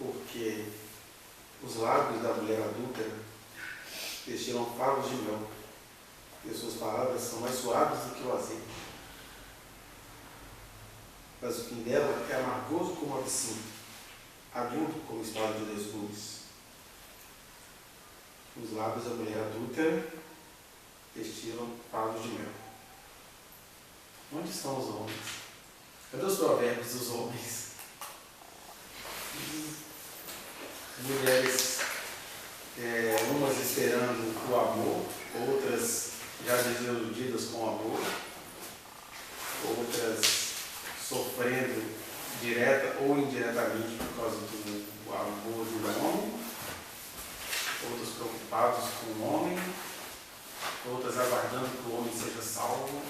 porque os lábios da mulher adúltera destilam favos de mel, e as suas palavras são mais suaves do que o azeite. Mas o fim dela é amargoso como o absinto, agudo como espada de 2 gumes. Os lábios da mulher adúltera destilam favos de mel. Onde estão os homens? Cadê os provérbios dos homens? Mulheres, umas esperando o amor, outras já desiludidas com o amor, outras sofrendo direta ou indiretamente por causa do amor do homem, outros preocupados com o homem, outras aguardando que o homem seja salvo.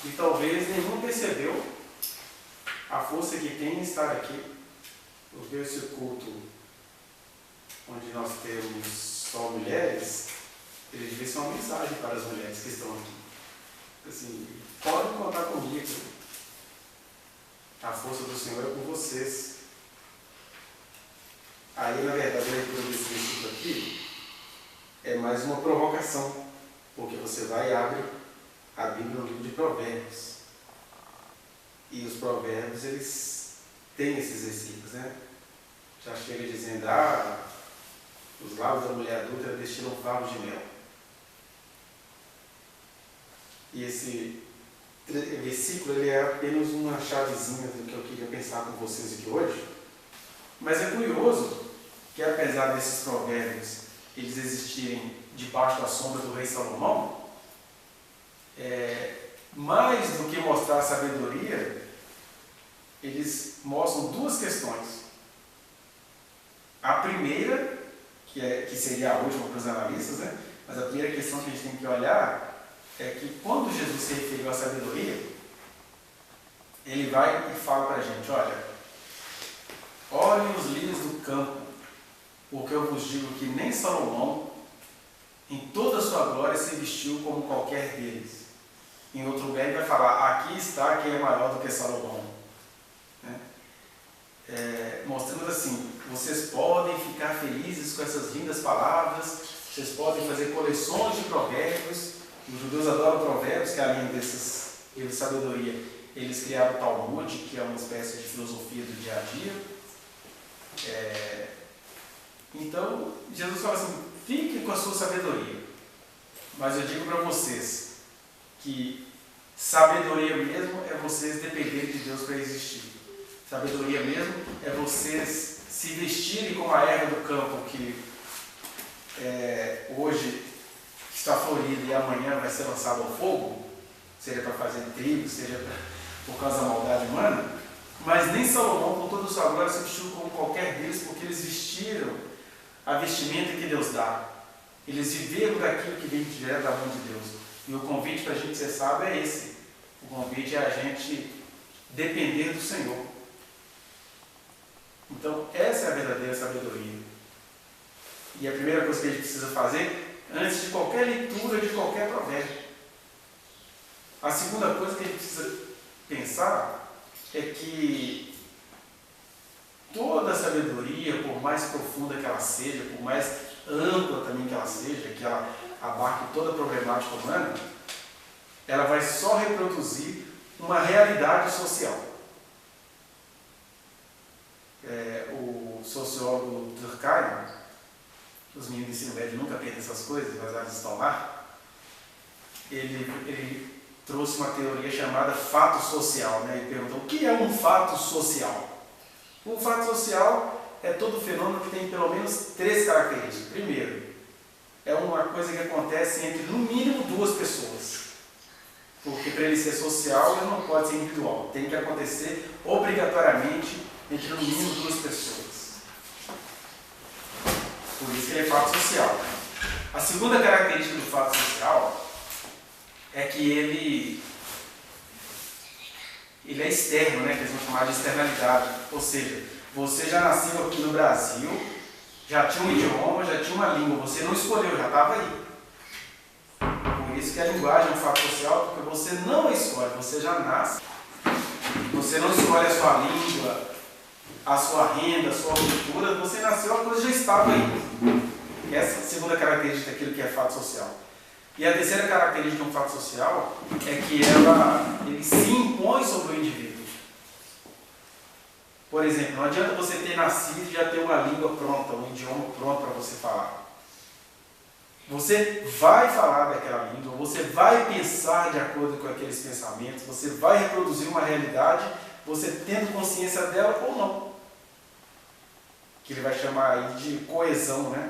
E talvez nenhum percebeu a força que tem em estar aqui, porque esse culto, onde nós temos só mulheres, ele devia ser uma mensagem para as mulheres que estão aqui. Assim, podem contar comigo. A força do Senhor é com vocês. Aí, na verdade, a leitura desse versículo aqui é mais uma provocação, porque você vai e abre a Bíblia no livro de Provérbios. E os provérbios, eles têm esses versículos, né? Já chega dizendo, os lábios da mulher adúltera destilam favos de mel. E esse versículo, ele é apenas uma chavezinha do que eu queria pensar com vocês aqui hoje. Mas é curioso que, apesar desses provérbios eles existirem debaixo da sombra do rei Salomão, mais do que mostrar a sabedoria, eles mostram 2 questões. A primeira, que seria a última para os analistas, né? Mas a primeira questão que a gente tem que olhar é que quando Jesus se referiu à sabedoria, ele vai e fala para a gente, olhem os lírios do campo, porque eu vos digo que nem Salomão, em toda a sua glória, se vestiu como qualquer deles. Em outro lugar ele vai falar, aqui está quem é maior do que Salomão. Mostrando assim, vocês podem ficar felizes com essas lindas palavras, vocês podem fazer coleções de provérbios. Os judeus adoram provérbios, que além desses livros de sabedoria, eles criaram o Talmud, que é uma espécie de filosofia do dia a dia. Então, Jesus fala assim, fiquem com a sua sabedoria. Mas eu digo para vocês que sabedoria mesmo é vocês dependerem de Deus para existir. Sabedoria mesmo é vocês se vestirem como a erva do campo, que hoje está florida e amanhã vai ser lançado ao fogo, seja para fazer trigo, seja por causa da maldade humana. Mas nem Salomão, com toda a sua glória, se vestiu como qualquer deles, porque eles vestiram a vestimenta que Deus dá. Eles viveram daquilo que vem direto da mão de Deus. E o convite para a gente ser sábio é esse. O convite é a gente depender do Senhor. Então, essa é a verdadeira sabedoria. E a primeira coisa que a gente precisa fazer, antes de qualquer leitura de qualquer provérbio. A segunda coisa que a gente precisa pensar é que toda a sabedoria, por mais profunda que ela seja, por mais ampla também que ela seja, que ela abarque toda a problemática humana, ela vai só reproduzir uma realidade social. O sociólogo Durkheim, os meninos do ensino médio nunca aprendem essas coisas, mas elas estão lá, ele trouxe uma teoria chamada fato social, né? Ele perguntou, o que é um fato social? Um fato social é todo fenômeno que tem pelo menos 3 características. Primeiro, é uma coisa que acontece entre, no mínimo, 2 pessoas. Porque para ele ser social, ele não pode ser individual. Tem que acontecer obrigatoriamente entre, no mínimo, 2 pessoas. Por isso que ele é fato social. A segunda característica do fato social é que ele é externo, né? Que eles vão chamar de externalidade. Ou seja, você já nasceu aqui no Brasil, já tinha um idioma, já tinha uma língua, você não escolheu, já estava aí. Por isso que a linguagem é um fato social, porque você não escolhe, você já nasce. Você não escolhe a sua língua, a sua renda, a sua cultura, você nasceu, a coisa já estava aí. Essa é a segunda característica daquilo que é fato social. E a terceira característica de um fato social é que ele se impõe sobre o indivíduo. Por exemplo, não adianta você ter nascido e já ter uma língua pronta, um idioma pronto para você falar. Você vai falar daquela língua, você vai pensar de acordo com aqueles pensamentos, você vai reproduzir uma realidade, você tendo consciência dela ou não. Que ele vai chamar aí de coesão, né?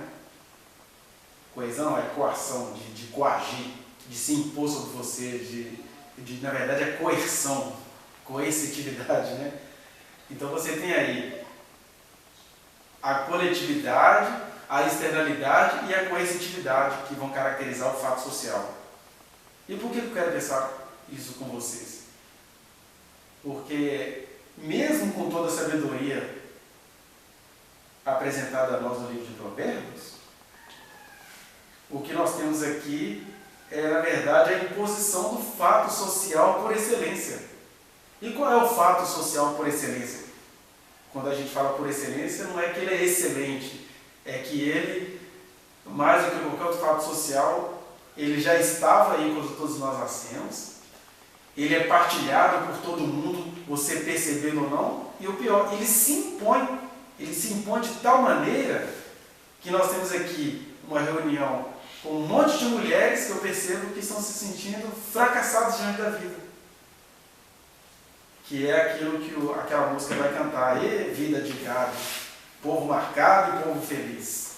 Coesão é coação, de coagir, de se impor sobre você, na verdade é coerção, coercitividade, né? Então você tem aí a coletividade, a externalidade e a coercitividade que vão caracterizar o fato social. E por que eu quero pensar isso com vocês? Porque mesmo com toda a sabedoria apresentada a nós no livro de Provérbios, o que nós temos aqui é, na verdade, a imposição do fato social por excelência. E qual é o fato social por excelência? Quando a gente fala por excelência, não é que ele é excelente, é que ele, mais do que qualquer outro fato social, ele já estava aí quando todos nós nascemos, ele é partilhado por todo mundo, você percebendo ou não, e o pior, ele se impõe de tal maneira que nós temos aqui uma reunião com um monte de mulheres que eu percebo que estão se sentindo fracassadas diante da vida. Que é aquilo que aquela música vai cantar, e vida de gado, povo marcado e povo feliz.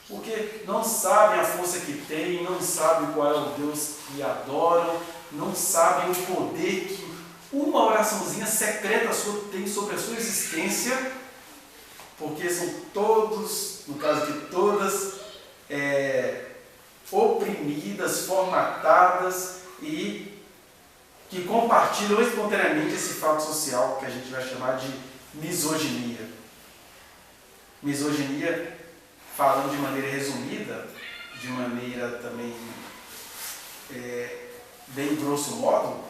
Porque não sabem a força que tem, não sabem qual é o Deus que adoram, não sabem o poder que uma oraçãozinha secreta sua tem sobre a sua existência, porque são todos, no caso de todas, oprimidas, formatadas e que compartilham espontaneamente esse fato social que a gente vai chamar de misoginia. Misoginia, falando de maneira resumida, de maneira também bem grosso modo,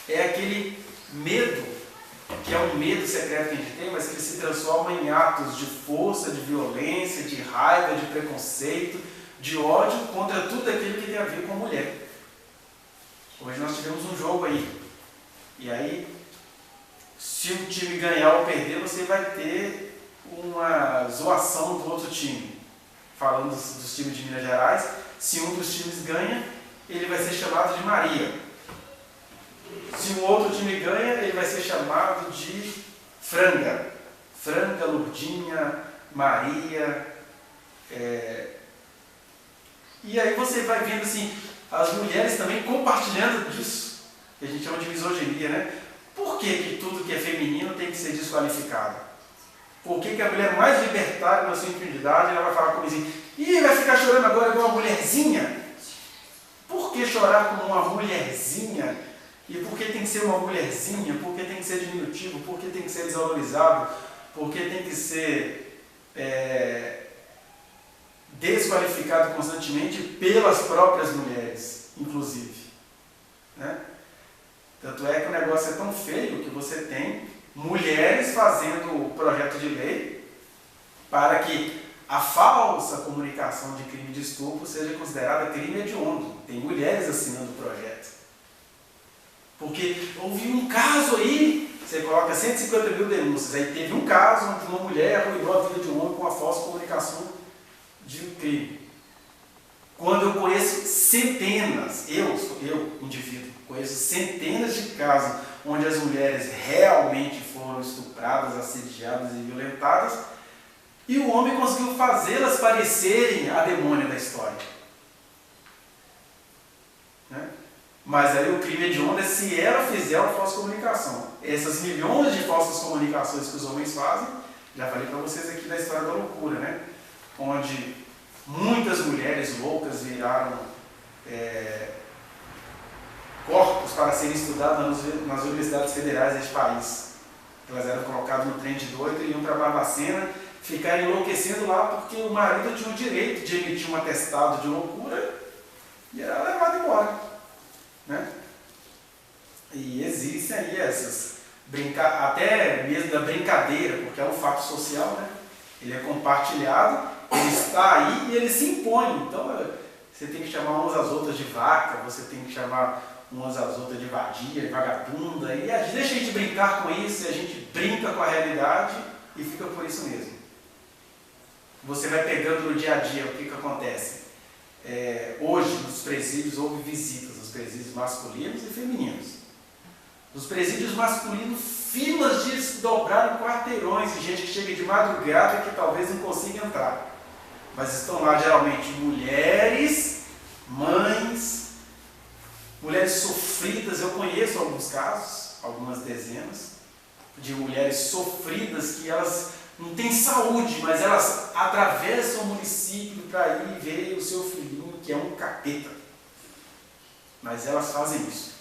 é aquele medo, que é um medo secreto que a gente tem, mas que ele se transforma em atos de força, de violência, de raiva, de preconceito, de ódio contra tudo aquilo que tem a ver com a mulher. Hoje nós tivemos um jogo aí, e aí, se o time ganhar ou perder, você vai ter uma zoação do outro time. Falando dos times de Minas Gerais, se um dos times ganha, ele vai ser chamado de Maria. Se o outro time ganha, ele vai ser chamado de Franga. Franga, Lourdinha, Maria. E aí você vai vendo assim, as mulheres também compartilhando disso, que a gente chama de misoginia, né? Por que tudo que é feminino tem que ser desqualificado? Por que a mulher mais libertária na sua intimidade, ela vai falar comigo assim, ih, vai ficar chorando agora igual uma mulherzinha? Por que chorar como uma mulherzinha? E por que tem que ser uma mulherzinha? Por que tem que ser diminutivo? Por que tem que ser desvalorizado? Por que tem que ser desqualificado constantemente pelas próprias mulheres, inclusive? Né? Tanto é que o negócio é tão feio que você tem mulheres fazendo projeto de lei para que a falsa comunicação de crime de estupro seja considerada crime hediondo. Tem mulheres assinando o projeto. Porque houve um caso aí, você coloca 150 mil denúncias, aí teve um caso onde uma mulher arruinou a vida de um homem com a falsa comunicação de um crime. Quando eu conheço centenas, eu indivíduo, conheço centenas de casos onde as mulheres realmente foram estupradas, assediadas e violentadas, e o homem conseguiu fazê-las parecerem a demônia da história. Né? Mas aí o crime hediondo é se ela fizer uma falsa comunicação. Essas milhões de falsas comunicações que os homens fazem, já falei para vocês aqui da história da loucura, né? Onde muitas mulheres loucas viraram corpos para serem estudados nas universidades federais deste país. Elas eram colocadas no trem de doido e iam para Barbacena, ficaram enlouquecendo lá porque o marido tinha o direito de emitir um atestado de loucura e era levado embora. Né? E existem aí essas brincar, até mesmo da brincadeira, porque é um fato social, né? Ele é compartilhado, ele está aí e ele se impõe. Então, você tem que chamar umas às outras de vaca, você tem que chamar umas às outras de vadia, de vagabunda, e deixa a gente brincar com isso, e a gente brinca com a realidade e fica por isso mesmo. Você vai pegando no dia a dia o que acontece. Hoje, nos presídios, houve visitas, nos presídios masculinos e femininos. Nos presídios masculinos, filas de se dobrar em quarteirões, e gente que chega de madrugada que talvez não consiga entrar. Mas estão lá geralmente mulheres, mães, mulheres sofridas. Eu conheço alguns casos, algumas dezenas, de mulheres sofridas que elas não têm saúde, mas elas atravessam o município para ir ver o seu filhinho, que é um capeta. Mas elas fazem isso.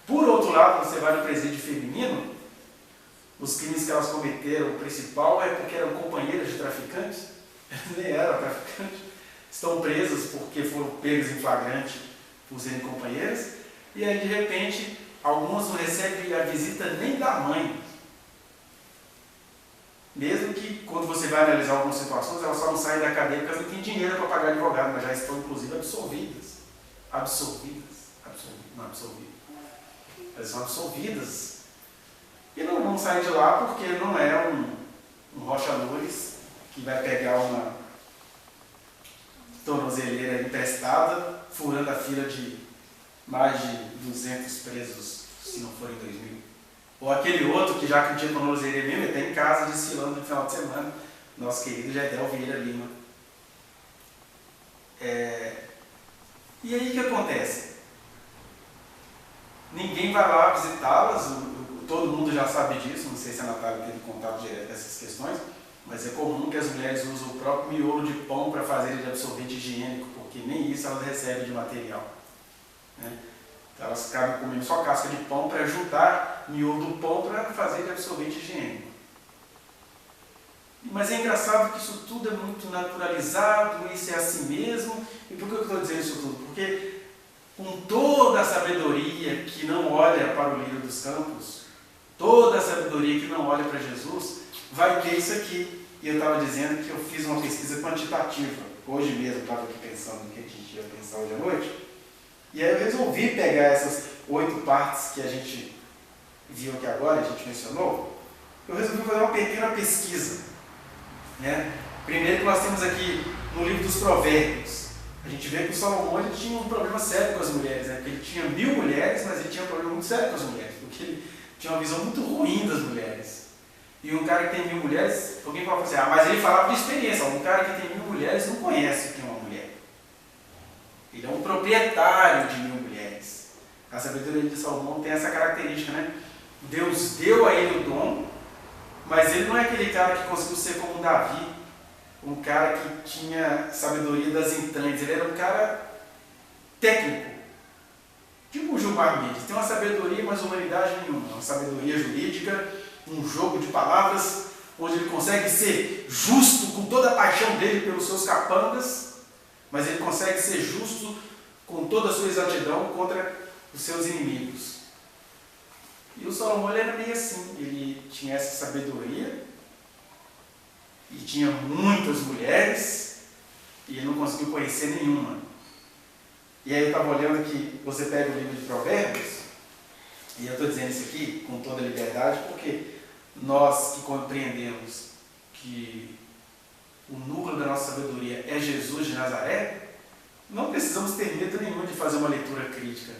Por outro lado, você vai no presídio feminino, os crimes que elas cometeram, o principal é porque eram companheiras de traficantes, elas nem eram traficantes, estão presas porque foram pegas em flagrante por serem companheiras, e aí de repente, algumas não recebem a visita nem da mãe. Mesmo que quando você vai analisar algumas situações, elas só não saem da cadeia porque elas não têm dinheiro para pagar advogado, mas já estão inclusive absolvidas. Elas são absolvidas. E não vão sair de lá porque não é um Rocha Loures que vai pegar uma tornozeleira emprestada, furando a fila de mais de 200 presos, se não for em 2000. Ou aquele outro que já que tinha tornozeleira mesmo, ele está em casa desfilando no final de semana, nosso querido Gedel Vieira Lima. E aí o que acontece? Ninguém vai lá visitá-las, todo mundo já sabe disso, não sei se a Natália teve contato direto dessas questões, mas é comum que as mulheres usam o próprio miolo de pão para fazer de absorvente higiênico, porque nem isso elas recebem de material. Né? Então elas acabam comendo só casca de pão para juntar miolo do pão para fazer de absorvente higiênico. Mas é engraçado que isso tudo é muito naturalizado, isso é assim mesmo. E por que eu estou dizendo isso tudo? Porque com toda a sabedoria que não olha para o lírio dos campos, toda a sabedoria que não olha para Jesus, vai ter isso aqui. E eu estava dizendo que eu fiz uma pesquisa quantitativa. Hoje mesmo eu estava aqui pensando no que a gente ia pensar hoje à noite. E aí eu resolvi pegar essas 8 partes que a gente viu aqui agora, a gente mencionou. Eu resolvi fazer uma pequena pesquisa. Né? Primeiro que nós temos aqui no livro dos Provérbios. A gente vê que o Salomão ele tinha um problema sério com as mulheres, né? Porque ele tinha 1000 mulheres, mas ele tinha um problema muito sério com as mulheres, porque ele tinha uma visão muito ruim das mulheres. E um cara que tem 1000 mulheres, alguém fala assim, mas ele falava de experiência, um cara que tem 1000 mulheres não conhece o que é uma mulher. Ele é um proprietário de 1000 mulheres. A sabedoria de Salomão tem essa característica, né? Deus deu a ele o dom, mas ele não é aquele cara que conseguiu ser como Davi, um cara que tinha sabedoria das entranhas. Ele era um cara técnico, tipo o Gilmar Mendes. Tem uma sabedoria, mas humanidade nenhuma. Uma sabedoria jurídica, um jogo de palavras, onde ele consegue ser justo com toda a paixão dele pelos seus capangas, mas ele consegue ser justo com toda a sua exatidão contra os seus inimigos. E o Salomão ele era meio assim, ele tinha essa sabedoria, e tinha muitas mulheres, e ele não conseguiu conhecer nenhuma. E aí eu estava olhando aqui, você pega o livro de Provérbios, e eu estou dizendo isso aqui com toda a liberdade, porque nós que compreendemos que o núcleo da nossa sabedoria é Jesus de Nazaré, não precisamos ter medo nenhum de fazer uma leitura crítica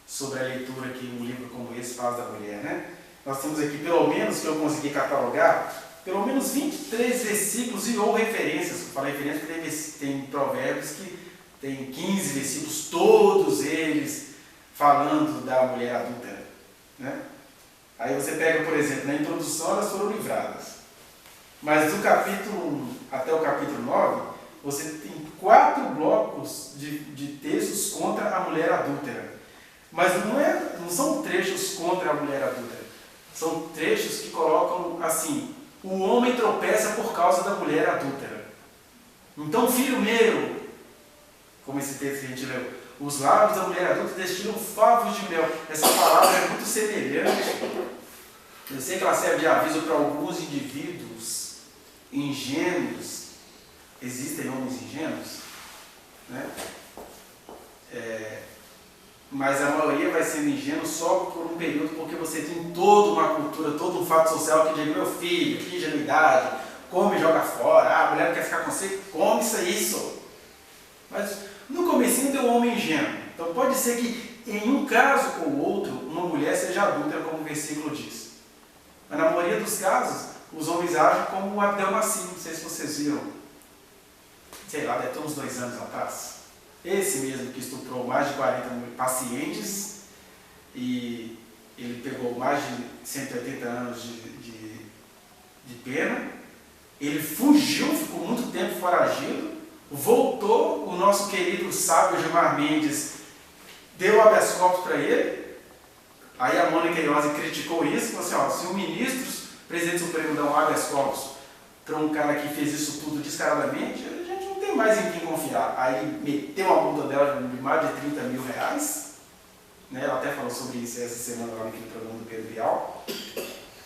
sobre a leitura que um livro como esse faz da mulher. Né? Nós temos aqui, pelo menos, que eu consegui catalogar, pelo menos 23 versículos e ou referências. Eu falo referência porque tem provérbios que tem 15 versículos, todos eles falando da mulher adúltera. Né? Aí você pega, por exemplo, na introdução elas foram livradas. Mas do capítulo 1 até o capítulo 9, você tem 4 blocos de textos contra a mulher adúltera. Mas não são trechos contra a mulher adúltera. São trechos que colocam assim: o homem tropeça por causa da mulher adúltera. Então, filho meu, como esse texto que a gente leu, os lábios da mulher adúltera destilam favos de mel. Essa palavra é muito semelhante Eu sei que ela serve de aviso para alguns indivíduos ingênuos. Existem homens ingênuos, né? Mas a maioria vai sendo ingênuo só por um período, porque você tem toda uma cultura, todo um fato social que diz: meu filho, que ingenuidade, come e joga fora, a mulher não quer ficar com você, come isso. Mas no comecinho tem um homem ingênuo. Então pode ser que em um caso ou outro, uma mulher seja adúltera, como o versículo diz. Mas na maioria dos casos, os homens agem como o Abdelmaci, não sei se vocês viram. Sei lá, deve ter uns 2 anos atrás. Esse mesmo que estuprou mais de 40 pacientes e ele pegou mais de 180 anos de pena. Ele fugiu, ficou muito tempo foragido, voltou, o nosso querido sábio Gilmar Mendes deu habeas corpus para ele. Aí a Mônica Iose criticou isso, falou assim: ó, se o ministro, presidente supremo, dá um habeas corpus para um cara que fez isso tudo descaradamente, a gente não tem mais em quem confiar. Aí meteu a multa dela de mais de 30 mil reais, né? Ela até falou sobre isso essa semana lá naquele programa do Pedro Bial.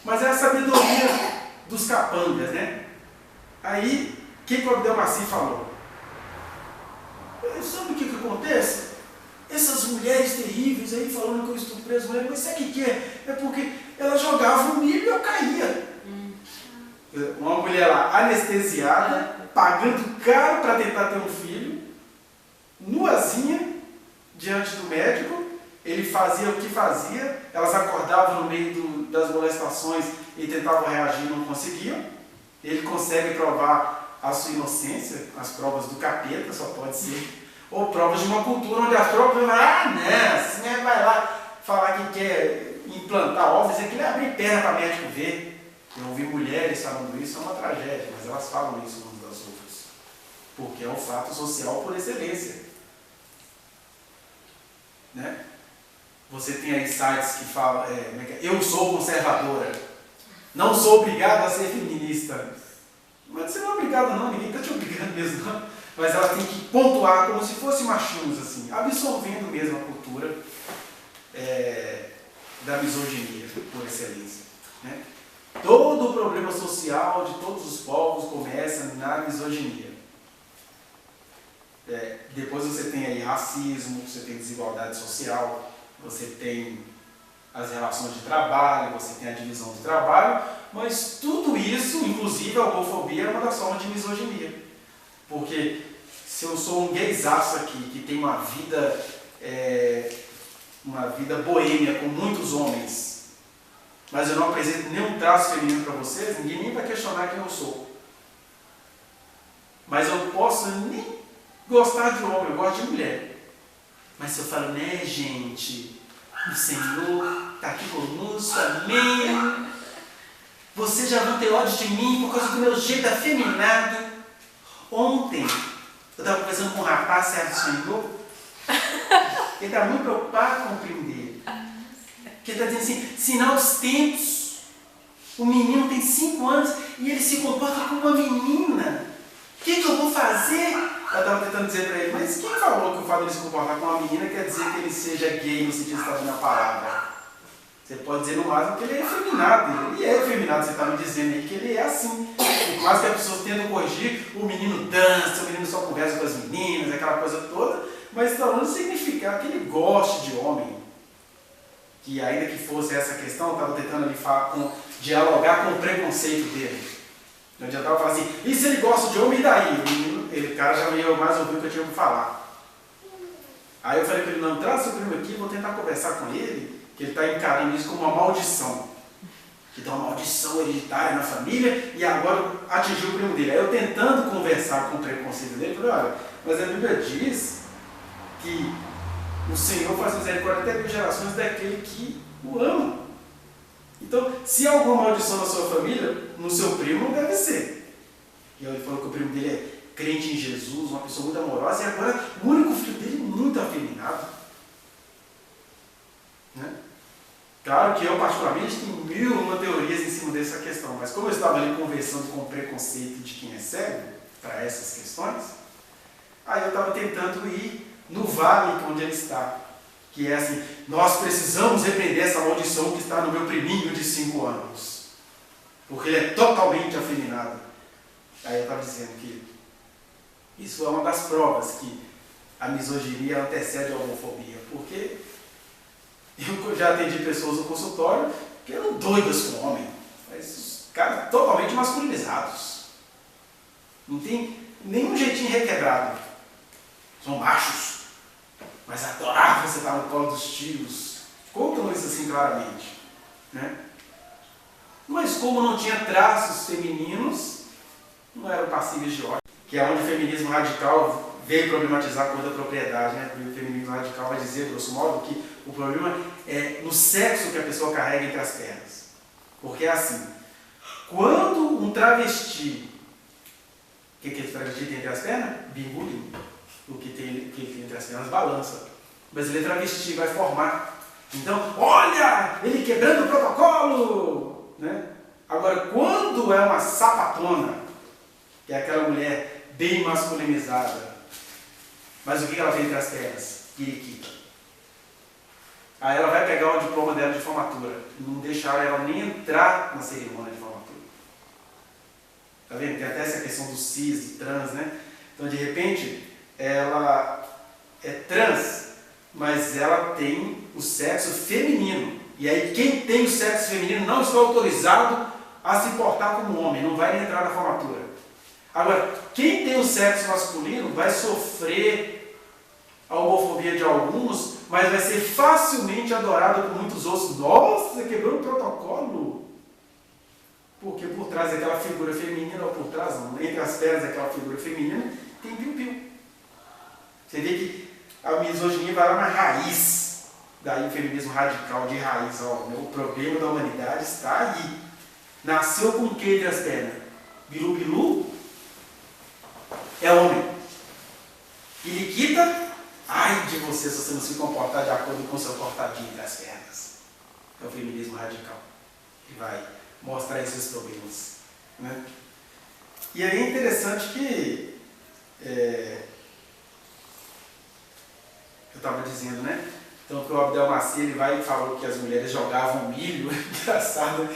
Mas é a sabedoria dos capangas, né? Aí, o que o Abdelmaci falou? Sabe o que acontece? Essas mulheres terríveis aí falando que eu estuprei as mulheres, mas sabe o que é? É porque elas jogavam milho e eu caía. Uma mulher lá anestesiada, pagando caro para tentar ter um filho, nuazinha, diante do médico, ele fazia o que fazia, elas acordavam no meio das molestações e tentavam reagir e não conseguiam. Ele consegue provar a sua inocência, as provas do capeta, só pode ser, ou provas de uma cultura onde as provas vão assim vai lá falar que quer implantar óvulos, aquilo é abrir perna para médico ver. Eu ouvi mulheres falando isso, é uma tragédia, mas elas falam isso umas das outras, porque é um fato social por excelência, né? Você tem aí sites que falam, eu sou conservadora, não sou obrigada a ser feminista. Mas você não é obrigado não, ninguém está te obrigando mesmo não. Mas ela tem que pontuar como se fosse machinhos, assim, absorvendo mesmo a cultura da misoginia, por excelência, né? Todo o problema social de todos os povos começa na misoginia. Depois você tem aí racismo, você tem desigualdade social, você tem as relações de trabalho, você tem a divisão do trabalho, mas tudo isso, inclusive a homofobia, é uma das formas de misoginia. Porque se eu sou um gaysaço aqui, que tem uma vida boêmia com muitos homens, mas eu não apresento nenhum traço feminino para vocês, ninguém nem vai questionar quem eu sou. Mas eu posso nem gostar de homem, eu gosto de mulher. Mas se eu falo, né, gente, o Senhor está aqui conosco, amém. Vocês já vão ter ódio de mim por causa do meu jeito afeminado. Ontem, eu estava conversando com um rapaz, servo do Senhor. Ele está muito preocupado com o primo dele. Porque ele está dizendo assim, sinal dos tempos. O menino tem 5 anos e ele se comporta como uma menina. O que eu vou fazer? Eu estava tentando dizer para ele, mas quem falou que o fato de ele se comportar como uma menina quer dizer que ele seja gay no sentido que está dando a palavra? Você pode dizer no máximo que ele é efeminado. Ele é efeminado, você está me dizendo aí que ele é assim. Por mais que as pessoas tentam corrigir, o menino dança, o menino só conversa com as meninas, aquela coisa toda, mas está não significar que ele goste de homem. Que ainda que fosse essa questão, eu estava tentando ali dialogar com o preconceito dele. Não adiantava falar assim, e se ele gosta de homem, e daí? O cara já veio mais ouvir o que eu tinha para falar. Aí eu falei para ele, não, traz seu primo aqui, vou tentar conversar com ele, que ele está encarando isso como uma maldição. Que dá uma maldição hereditária na família e agora atingiu o primo dele. Aí eu tentando conversar com o preconceito dele, falei, olha, mas a Bíblia diz que o Senhor faz misericórdia até 1000 gerações daquele que o ama. Então, se há alguma maldição na sua família, no seu primo não deve ser. E ele falou que o primo dele é crente em Jesus, uma pessoa muito amorosa, e agora o único filho dele muito afeminado. Né? Claro que eu, particularmente, tenho 1001 teorias em cima dessa questão, mas como eu estava ali conversando com o preconceito de quem é cego, para essas questões, aí eu estava tentando ir no vale onde ele está. que é assim, nós precisamos repreender essa maldição que está no meu priminho de 5 anos, porque ele é totalmente afeminado. Aí eu estava dizendo que isso é uma das provas que a misoginia antecede a homofobia, porque eu já atendi pessoas no consultório que eram doidas com homem, mas os caras totalmente masculinizados, não tem nenhum jeitinho requebrado, são machos, mas adoravam você estar no colo dos tios, contam isso assim claramente, né? Mas como não tinha traços femininos, não eram passíveis de ódio, que é onde o feminismo radical veio problematizar a coisa da propriedade, né? O feminismo radical vai dizer, grosso modo, que o problema é no sexo que a pessoa carrega entre as pernas. Porque é assim, quando um travesti, o que esse travesti tem entre as pernas? Bingolim. O que ele tem entre as pernas balança. Mas ele é travesti, vai formar. Então, olha, ele quebrando o protocolo! Né? Agora, quando é uma sapatona, que é aquela mulher bem masculinizada, mas o que ela tem entre as pernas? Periquita. Aí ela vai pegar o diploma dela de formatura. Não deixaram ela nem entrar na cerimônia de formatura. Tá vendo? Tem até essa questão do cis, do trans, né? Então, de repente, ela é trans, mas ela tem o sexo feminino. E aí, quem tem o sexo feminino não está autorizado a se portar como homem, não vai nem entrar na formatura. Agora, quem tem o sexo masculino vai sofrer a homofobia de alguns, mas vai ser facilmente adorado por muitos outros. Nossa, você quebrou o protocolo! Porque por trás daquela figura feminina, ou por trás, não, entre as pernas daquela figura feminina, tem piu-piu. Você vê que a misoginia vai lá na raiz, daí o feminismo radical de raiz. Ó, o problema da humanidade está aí. Nasceu com o que entre as pernas? Bilu-bilu é homem. Periquita, ai de você se você não se comportar de acordo com o seu cortadinho entre as pernas. É o feminismo radical que vai mostrar esses problemas. Né? E aí é interessante que eu estava dizendo, né? Então que o Abdel Maci, ele vai e falou que as mulheres jogavam milho. Engraçado.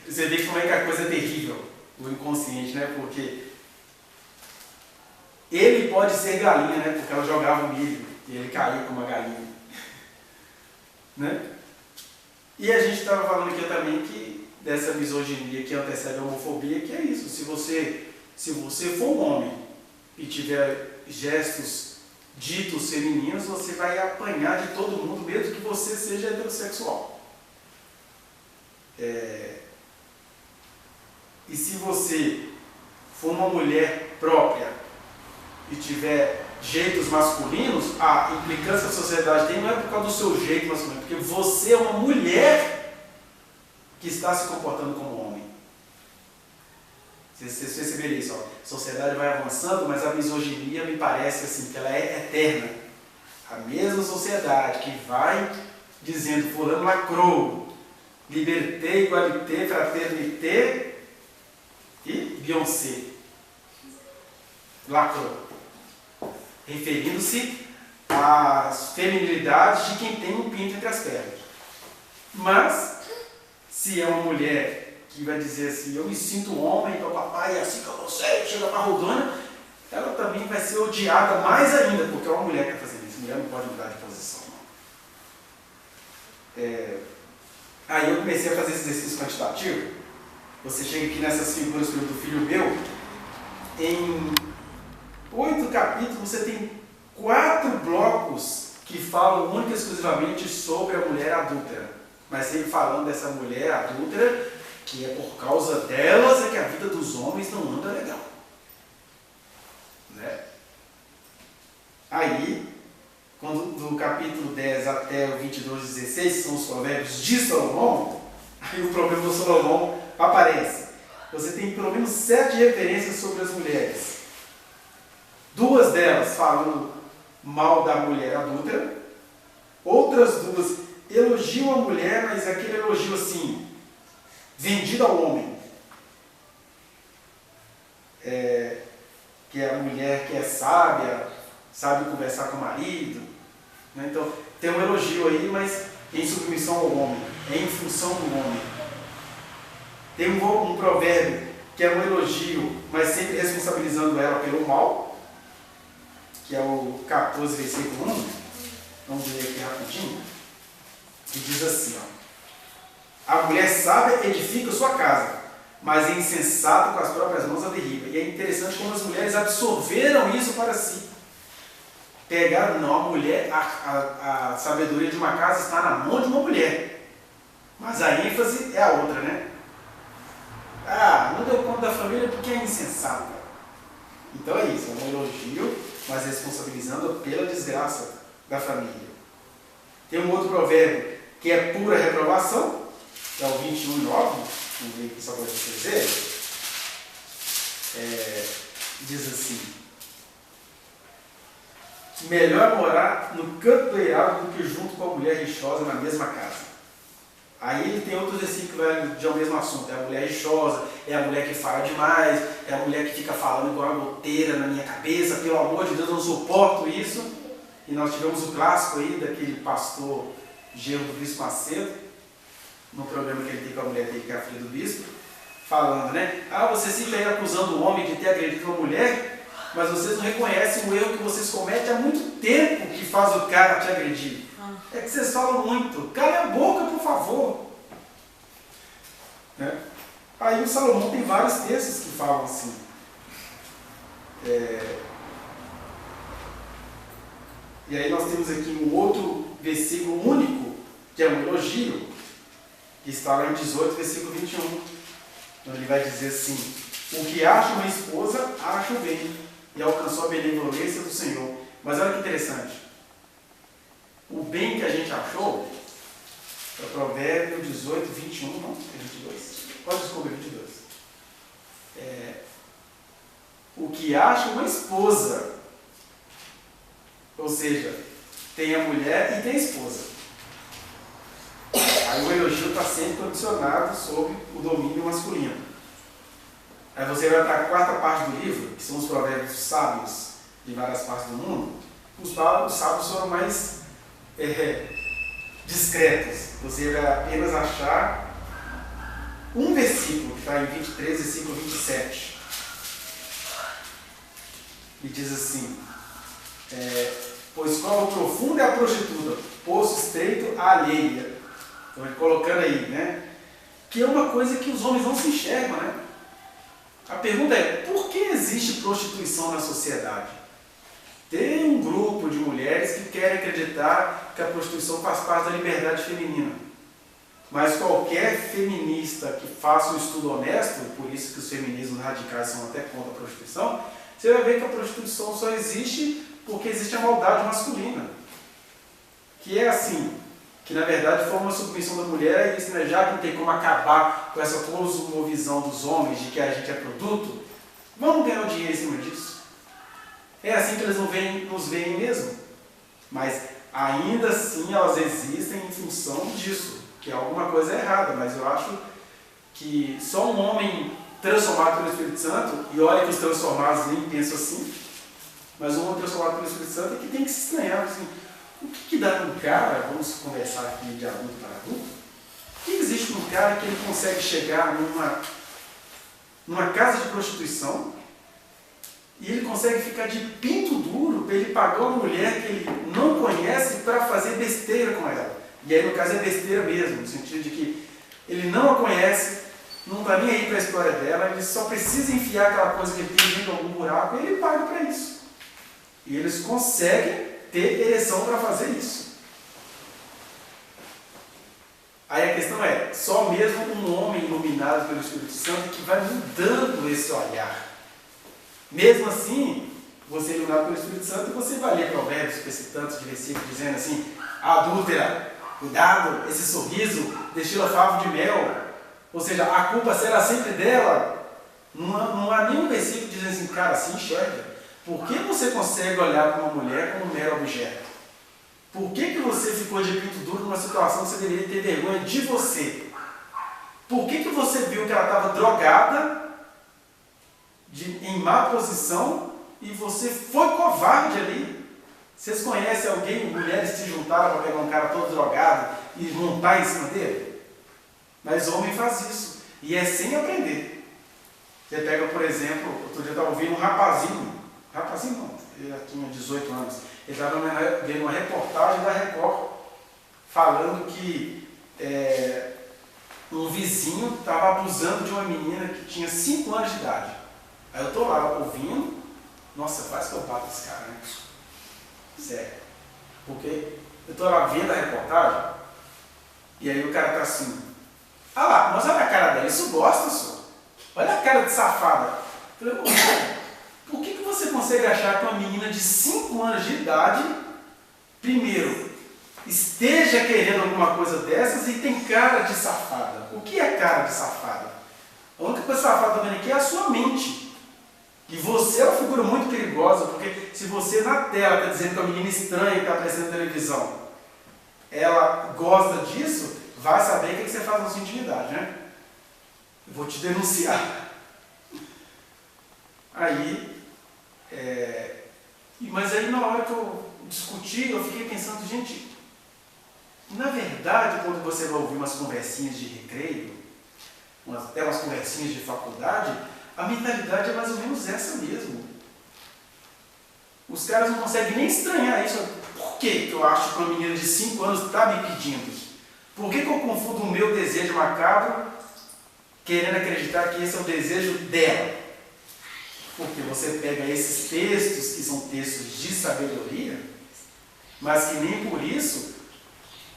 Você vê como é que a coisa é terrível, o inconsciente, né? Porque ele pode ser galinha, né? Porque ela jogava milho e ele caía como uma galinha. Né? E a gente estava falando aqui também que dessa misoginia que antecede a homofobia, que é isso. Se você for um homem e tiver gestos ditos femininos, você vai apanhar de todo mundo, mesmo que você seja heterossexual. E se você for uma mulher própria e tiver jeitos masculinos, a implicância que a sociedade tem não é por causa do seu jeito masculino, porque você é uma mulher que está se comportando como homem. Vocês perceberam isso? Ó. A sociedade vai avançando, mas a misoginia me parece assim, que ela é eterna. A mesma sociedade que vai dizendo, fulano lacrou, liberté, igualité, fraternité e Beyoncé. Lacrou. Referindo-se às feminilidades de quem tem um pinto entre as pernas. Mas, se é uma mulher que vai dizer assim, eu me sinto homem, então papai é assim que eu vou ser, chega marrudona, ela também vai ser odiada mais ainda, porque é uma mulher que está fazendo isso. Mulher não pode mudar de posição. Aí eu comecei a fazer esse exercício quantitativo. Você chega aqui nessas figuras do filho meu, em 8 capítulos você tem 4 blocos que falam única e exclusivamente sobre a mulher adúltera. Mas sempre falando dessa mulher adúltera, que é por causa delas é que a vida dos homens não anda legal. Né? Aí, quando do capítulo 10 até o 22, 16, são os provérbios de Salomão, aí o problema do Salomão aparece. Você tem pelo menos 7 referências sobre as mulheres. 2 delas falando mal da mulher adúltera, outras 2 elogiam a mulher, mas aquele elogio assim, vendido ao homem. Que é a mulher que é sábia, sabe conversar com o marido. Né? Então, tem um elogio aí, mas em submissão ao homem, é em função do homem. Tem um provérbio que é um elogio, mas sempre responsabilizando ela pelo mal, que é o 14, versículo 1. Vamos ler aqui rapidinho. Que diz assim, ó: a mulher sábia edifica sua casa, mas é insensato com as próprias mãos a derriba. E é interessante como as mulheres absorveram isso para si. Pegaram, não, a mulher, a sabedoria de uma casa está na mão de uma mulher. Mas a ênfase é a outra, né? Ah, não deu conta da família porque é insensata. Então é isso, é um elogio, mas responsabilizando pela desgraça da família. Tem um outro provérbio que é pura reprovação, que é o 21:9, vamos ver aqui só para vocês verem. Diz assim: melhor morar no canto do eirado do que junto com a mulher rixosa na mesma casa. Aí ele tem outros versículos de ao mesmo assunto. É a mulher rixosa, é a mulher que fala demais, é a mulher que fica falando igual uma goteira na minha cabeça, pelo amor de Deus, eu não suporto isso. E nós tivemos o clássico aí daquele pastor Gerro do Bispo Macedo, no programa que ele tem com a mulher dele, que é a filha do bispo, falando, né? Ah, vocês ficam aí acusando o homem de ter agredido uma mulher, mas vocês não reconhecem o erro que vocês cometem há muito tempo que faz o cara te agredir. É que vocês falam muito. Cala a boca, por favor. Né? Aí o Salomão tem vários textos que falam assim. E aí nós temos aqui um outro versículo único, que é um elogio, que está lá em 18, versículo 21. Onde ele vai dizer assim: o que acha uma esposa, acha o bem, e alcançou a benevolência do Senhor. Mas olha que interessante. O bem que a gente achou é o provérbio 18, 21, não? É 22. Pode descobrir 22. O que acha uma esposa. Ou seja, tem a mulher e tem a esposa. Aí o elogio está sempre condicionado sobre o domínio masculino. Aí você vai para a quarta parte do livro, que são os provérbios sábios de várias partes do mundo. Os sábios foram mais discretos. Você vai apenas achar um versículo, que está em 23, versículo 27. E diz assim: pois cova profunda é a prostituta, poço estreito a alheia. Então ele colocando aí, né? Que é uma coisa que os homens não se enxergam, né? A pergunta é: por que existe prostituição na sociedade? Tem um grupo de mulheres que querem acreditar que a prostituição faz parte da liberdade feminina. Mas qualquer feminista que faça um estudo honesto, por isso que os feminismos radicais são até contra a prostituição, você vai ver que a prostituição só existe porque existe a maldade masculina. Que é assim, que na verdade foi uma submissão da mulher, e isso, né, já que não tem como acabar com essa cosmovisão dos homens de que a gente é produto, vamos ganhar o dinheiro em cima disso. É assim que eles nos veem mesmo. Mas ainda assim elas existem em função disso, que é alguma coisa errada. Mas eu acho que só um homem transformado pelo Espírito Santo, e olha que os transformados nem pensam assim, mas um homem transformado pelo Espírito Santo é que tem que se estranhar. Assim, o que dá num cara, vamos conversar aqui de adulto para adulto, o que existe num cara que ele consegue chegar numa casa de prostituição, e ele consegue ficar de pinto duro para ele pagar uma mulher que ele não conhece para fazer besteira com ela. E aí, no caso, é besteira mesmo, no sentido de que ele não a conhece, não está nem aí para a história dela, ele só precisa enfiar aquela coisa que ele tem dentro de algum buraco e ele paga para isso. E eles conseguem ter ereção para fazer isso. Aí a questão é, só mesmo um homem iluminado pelo Espírito Santo que vai mudando esse olhar. Mesmo assim, você é iluminado pelo Espírito Santo, você vai ler provérbios com esse tanto de versículos dizendo assim: adúltera, cuidado, esse sorriso destila favo de mel. Ou seja, a culpa será sempre dela. Não há nenhum versículo dizendo assim: cara, se enxerga. Por que você consegue olhar para uma mulher como um mero objeto? Por que você ficou de pinto duro numa situação que você deveria ter vergonha de você? Por que você viu que ela estava drogada, em má posição, e você foi covarde ali? Vocês conhecem alguém, mulheres se juntaram para pegar um cara todo drogado e montar em cima dele? Mas o homem faz isso. E é sem aprender. Você pega, por exemplo, outro dia eu estava ouvindo um rapazinho não, ele já tinha 18 anos, ele estava vendo uma reportagem da Record, falando que um vizinho estava abusando de uma menina que tinha 5 anos de idade. Aí eu estou lá ouvindo, nossa, quase que eu bato esse cara, né? Sério. Porque eu estou lá vendo a reportagem, e aí o cara está assim, ah lá, mas olha a cara dela, isso gosta, senhor. Olha a cara de safada. Eu falei, por que você consegue achar que uma menina de 5 anos de idade, primeiro, esteja querendo alguma coisa dessas e tem cara de safada? O que é cara de safada? A única coisa safada também aqui é a sua mente. E você é uma figura muito perigosa, porque se você na tela está dizendo que a menina estranha que está aparecendo na televisão, ela gosta disso, vai saber o que você faz na sua intimidade, né? Eu vou te denunciar. Aí, mas aí na hora que eu discuti, eu fiquei pensando, gente, na verdade, quando você vai ouvir umas conversinhas de recreio, até umas conversinhas de faculdade, a mentalidade é mais ou menos essa mesmo. Os caras não conseguem nem estranhar isso. Por que eu acho que uma menina de 5 anos está me pedindo? Por que eu confundo o meu desejo macabro, querendo acreditar que esse é o desejo dela? Porque você pega esses textos, que são textos de sabedoria, mas que nem por isso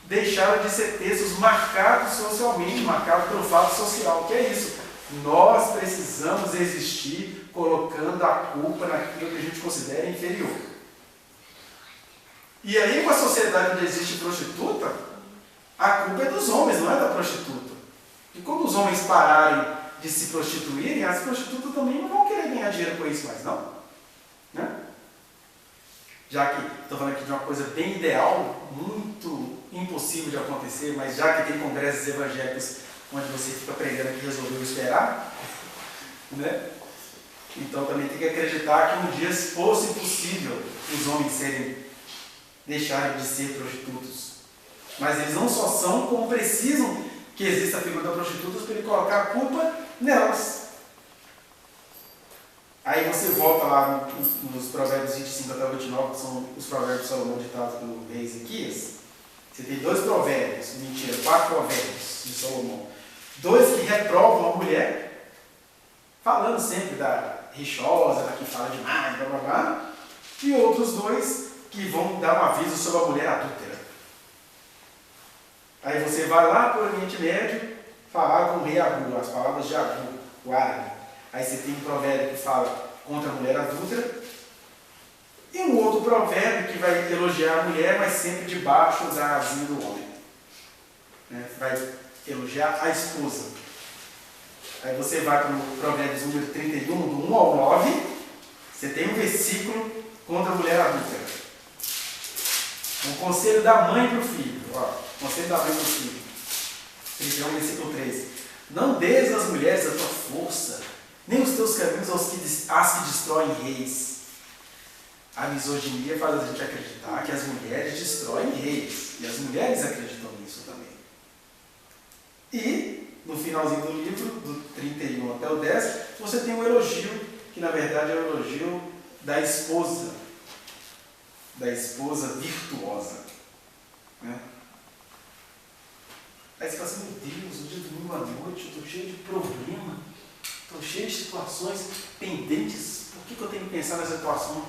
deixaram de ser textos marcados socialmente, marcados pelo fato social. Que é isso? Nós precisamos existir colocando a culpa naquilo que a gente considera inferior. E aí, com a sociedade onde existe prostituta, a culpa é dos homens, não é da prostituta. E quando os homens pararem de se prostituírem, as prostitutas também não vão querer ganhar dinheiro com isso mais, não. Né? Já que, estou falando aqui de uma coisa bem ideal, muito impossível de acontecer, mas já que tem congressos evangélicos onde você fica pregando que resolveu esperar, né? Então também tem que acreditar que um dia fosse possível os homens deixarem de ser prostitutos. Mas eles não só são, como precisam que exista a figura da prostituta para ele colocar a culpa nelas. Aí você volta lá nos provérbios 25 até 29, que são os provérbios de Salomão ditados pelo rei Ezequias. Você tem 2 provérbios, 4 provérbios de Salomão. 2 que reprovam a mulher, falando sempre da rixosa, da que fala demais, blá blá blá. E outros 2 que vão dar um aviso sobre a mulher adúltera. Aí você vai lá para o Oriente Médio falar com o rei Agur, as palavras de Agur, o árabe. Aí você tem um provérbio que fala contra a mulher adúltera. E um outro provérbio que vai elogiar a mulher, mas sempre debaixo da asinha do homem. Vai elogiar a esposa. Aí você vai para o Provérbios número 31, do 1 ao 9. Você tem um versículo contra a mulher adúltera. Um conselho da mãe para o filho. Conselho da mãe para o filho. 31, versículo 3. Não des às mulheres a tua força, nem os teus caminhos às que destroem reis. A misoginia faz a gente acreditar que as mulheres destroem reis. E as mulheres acreditam nisso também. E, no finalzinho do livro, do 31 até o 10, você tem um elogio, que na verdade é o elogio da esposa virtuosa. Né? Aí você fala assim, meu Deus, no dia de domingo à noite eu estou cheio de problema, estou cheio de situações pendentes. Por que eu tenho que pensar na situação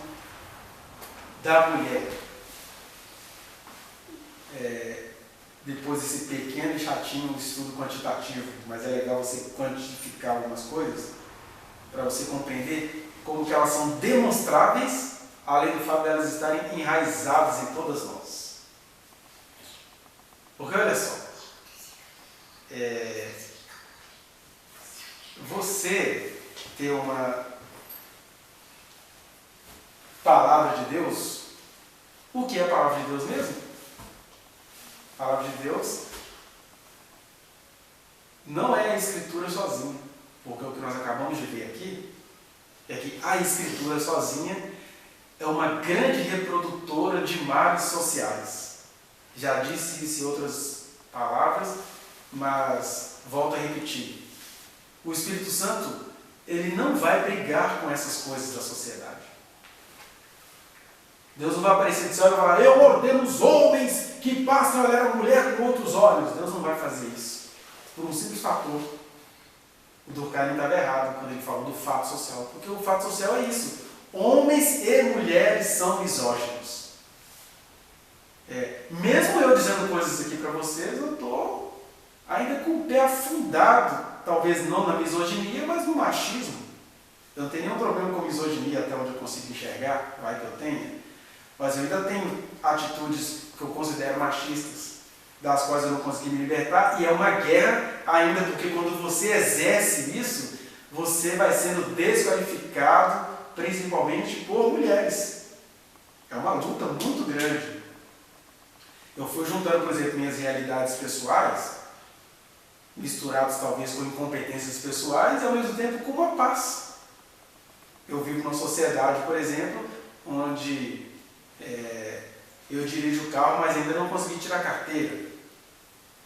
da mulher? Depois desse pequeno e chatinho estudo quantitativo, mas é legal você quantificar algumas coisas para você compreender como que elas são demonstráveis, além do fato de elas estarem enraizadas em todas nós. Porque olha só, você ter uma palavra de Deus, o que é a palavra de Deus mesmo? A palavra de Deus não é a Escritura sozinha, porque o que nós acabamos de ver aqui é que a Escritura sozinha é uma grande reprodutora de males sociais. Já disse isso em outras palavras, mas volto a repetir. O Espírito Santo, ele não vai brigar com essas coisas da sociedade. Deus não vai aparecer do céu e vai falar: eu ordeno os homens que passem a olhar a mulher com outros olhos. Deus não vai fazer isso. Por um simples fator. O Durkheim estava errado quando ele falou do fato social. Porque o fato social é isso. Homens e mulheres são misóginos. Mesmo eu dizendo coisas aqui para vocês, eu estou ainda com o pé afundado. Talvez não na misoginia, mas no machismo. Eu não tenho nenhum problema com misoginia até onde eu consigo enxergar. Vai que eu tenha. Mas eu ainda tenho atitudes que eu considero machistas, das quais eu não consegui me libertar, e é uma guerra ainda, porque quando você exerce isso, você vai sendo desqualificado, principalmente por mulheres. É uma luta muito grande. Eu fui juntando, por exemplo, minhas realidades pessoais, misturadas talvez com incompetências pessoais, e ao mesmo tempo com uma paz. Eu vivo numa sociedade, por exemplo, onde eu dirijo o carro, mas ainda não consegui tirar a carteira.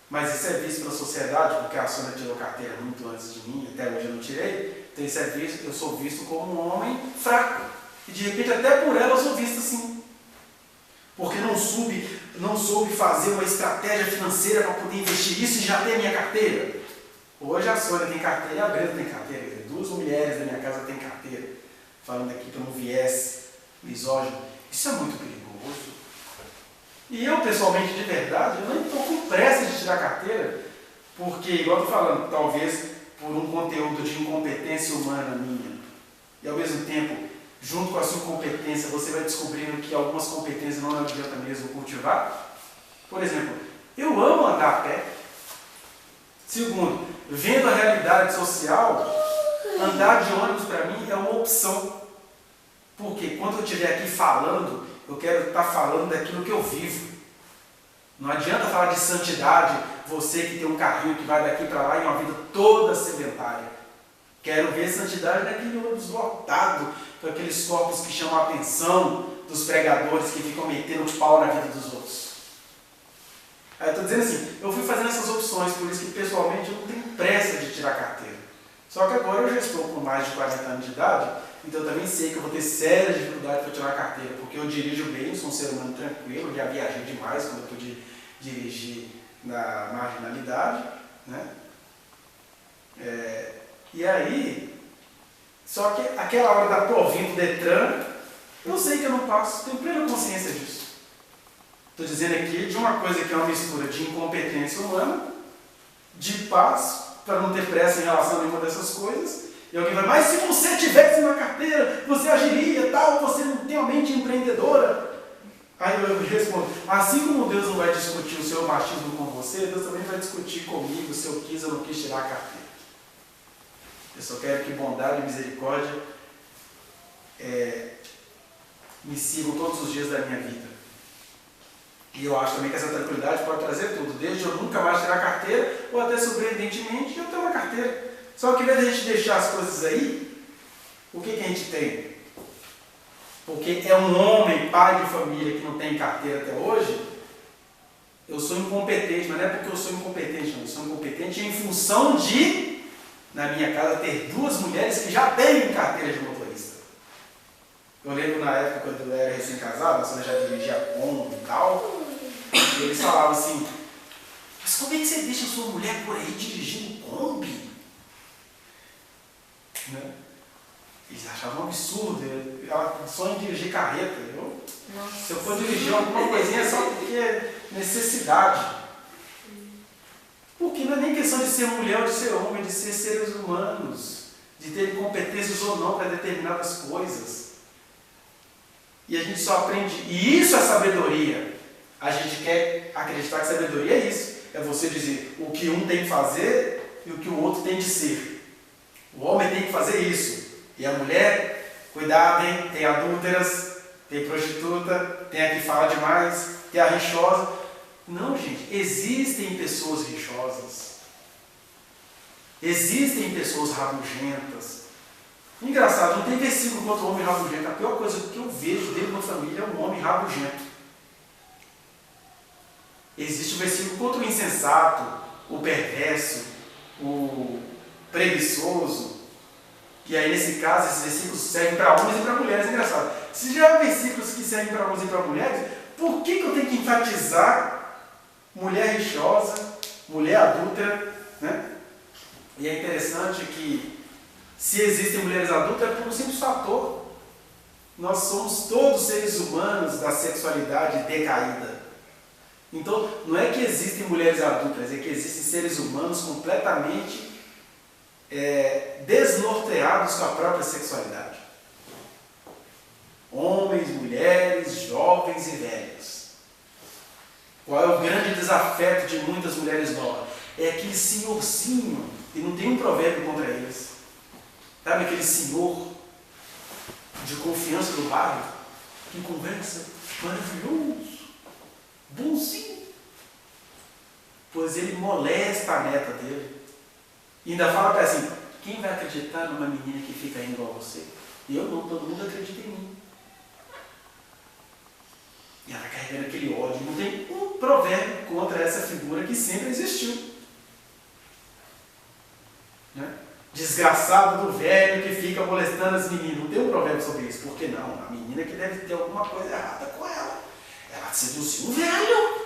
Mas isso é visto pela sociedade, porque a Sônia tirou a carteira muito antes de mim, até hoje eu não tirei. Então isso é visto, eu sou visto como um homem fraco. E de repente até por ela eu sou visto assim. Porque não soube fazer uma estratégia financeira para poder investir isso e já ter a minha carteira. Hoje a Sônia tem carteira e a Brenda tem carteira. 2 mulheres da minha casa têm carteira. Falando aqui para um viés misógino. Isso é muito perigoso. E eu, pessoalmente, de verdade, eu não estou com pressa de tirar a carteira, porque, igual eu estou falando, talvez por um conteúdo de incompetência humana minha, e ao mesmo tempo, junto com a sua incompetência, você vai descobrindo que algumas competências não adianta mesmo cultivar. Por exemplo, eu amo andar a pé. Segundo, vendo a realidade social, andar de ônibus para mim é uma opção. Porque quando eu estiver aqui falando, eu quero estar falando daquilo que eu vivo. Não adianta falar de santidade, você que tem um carrinho que vai daqui para lá e uma vida toda sedentária. Quero ver santidade naquele ônibus lotado, com aqueles corpos que chamam a atenção dos pregadores que ficam metendo o pau na vida dos outros. Aí eu estou dizendo assim, eu fui fazendo essas opções, por isso que pessoalmente eu não tenho pressa de tirar a carteira. Só que agora eu já estou com mais de 40 anos de idade, então eu também sei que eu vou ter séria dificuldade para tirar a carteira, porque eu dirijo bem, sou um ser humano tranquilo, já viajei demais quando eu pude dirigir na marginalidade, né? E aí, só que aquela hora da provinha do Detran, eu sei que eu não passo, tenho plena consciência disso. Estou dizendo aqui de uma coisa que é uma mistura de incompetência humana, de paz, para não ter pressa em relação a nenhuma dessas coisas. E alguém vai, mas se você tivesse uma carteira, você agiria, tal, você não tem uma mente empreendedora. Aí eu respondo, assim como Deus não vai discutir o seu machismo com você, Deus também vai discutir comigo se eu quis ou não quis tirar a carteira. Eu só quero que bondade e misericórdia me sigam todos os dias da minha vida. E eu acho também que essa tranquilidade pode trazer tudo, desde eu nunca mais tirar a carteira, ou até surpreendentemente eu ter uma carteira. Só que ao invés de a gente deixar as coisas aí, o que a gente tem? Porque é um homem, pai de família, que não tem carteira até hoje, eu sou incompetente, mas não é porque eu sou incompetente, não. Eu sou incompetente em função de, na minha casa, ter 2 mulheres que já têm carteira de motorista. Eu lembro na época, quando eu era recém-casado, a senhora já dirigia Kombi e tal, e eles falavam assim, mas como é que você deixa a sua mulher por aí dirigindo Kombi? Né? Eles achavam um absurdo, ela sonha em dirigir carreta. Se eu for dirigir alguma coisinha é só porque é necessidade. Porque não é nem questão de ser mulher ou de ser homem, de ser seres humanos, de ter competências ou não para determinadas coisas. E a gente só aprende, e isso é sabedoria. A gente quer acreditar que sabedoria é isso. É você dizer o que um tem que fazer e o que o outro tem de ser. O homem tem que fazer isso. E a mulher, cuidado, hein? Tem adúlteras, tem prostituta, tem a que fala demais, tem a rixosa. Não, gente, existem pessoas rixosas. Existem pessoas rabugentas. Engraçado, não tem versículo contra o homem rabugento. A pior coisa que eu vejo dentro de uma família é um homem rabugento. Existe o versículo contra o insensato, o perverso, o preguiçoso. E aí, nesse caso, esses versículos servem para homens e para mulheres. É engraçado. Se já há versículos que servem para homens e para mulheres, por que eu tenho que enfatizar mulher rixosa, mulher adúltera, né? E é interessante que, se existem mulheres adúlteras, é por um simples fator. Nós somos todos seres humanos da sexualidade decaída. Então, não é que existem mulheres adúlteras, é que existem seres humanos completamente desnorteados com a própria sexualidade. Homens, mulheres, jovens e velhos. Qual é o grande desafeto de muitas mulheres novas? É aquele senhorzinho, e não tem um provérbio contra eles. Sabe aquele senhor de confiança do bairro, que conversa maravilhoso, bonzinho, pois ele molesta a neta dele. E ainda fala para assim, quem vai acreditar numa menina que fica indo igual a você? Eu não, todo mundo acredita em mim. E ela carregando aquele ódio. Não tem um provérbio contra essa figura que sempre existiu. Né? Desgraçado do velho que fica molestando as meninas. Não tem um provérbio sobre isso. Por que não? A menina que deve ter alguma coisa errada com ela. Ela seduziu o velho.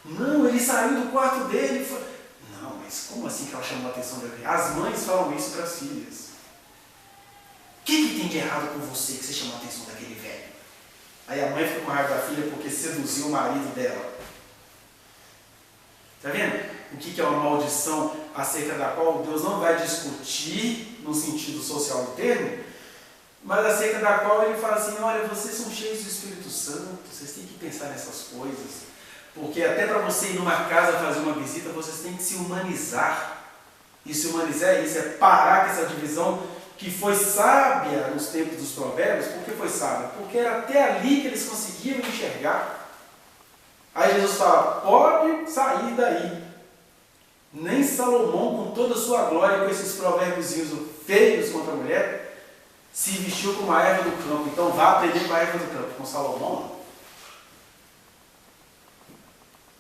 Não, ele saiu do quarto dele e foi... Não, mas como assim que ela chamou a atenção dele? As mães falam isso para as filhas. O que tem de errado com você que você chamou a atenção daquele velho? Aí a mãe fica com raiva da filha porque seduziu o marido dela. Está vendo? O que é uma maldição acerca da qual Deus não vai discutir no sentido social do termo, mas acerca da qual ele fala assim, olha, vocês são cheios do Espírito Santo, vocês têm que pensar nessas coisas. Porque até para você ir numa casa fazer uma visita, vocês têm que se humanizar. E se humanizar é isso, é parar com essa divisão que foi sábia nos tempos dos provérbios. Por que foi sábia? Porque era até ali que eles conseguiam enxergar. Aí Jesus fala, pode sair daí. Nem Salomão, com toda a sua glória, com esses provérbios feios contra a mulher, se vestiu como a erva do campo. Então vá aprender com a erva do campo. Com Salomão, não.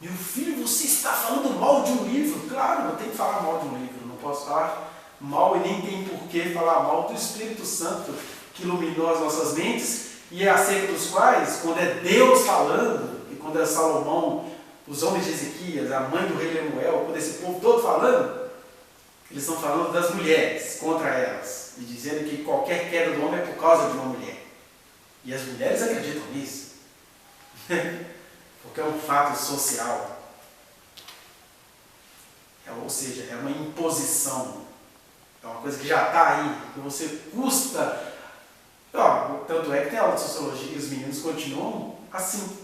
Meu filho, você está falando mal de um livro? Claro, eu tenho que falar mal de um livro. Não posso falar mal e nem tem por que falar mal do Espírito Santo que iluminou as nossas mentes e é acerca dos quais, quando é Deus falando, e quando é Salomão, os homens de Ezequias, a mãe do rei Lemuel, quando esse povo todo falando, eles estão falando das mulheres contra elas e dizendo que qualquer queda do homem é por causa de uma mulher. E as mulheres acreditam nisso. Porque é um fato social. Ou seja, é uma imposição. É uma coisa que já está aí, que você custa. Tanto é que tem aula de sociologia e os meninos continuam assim.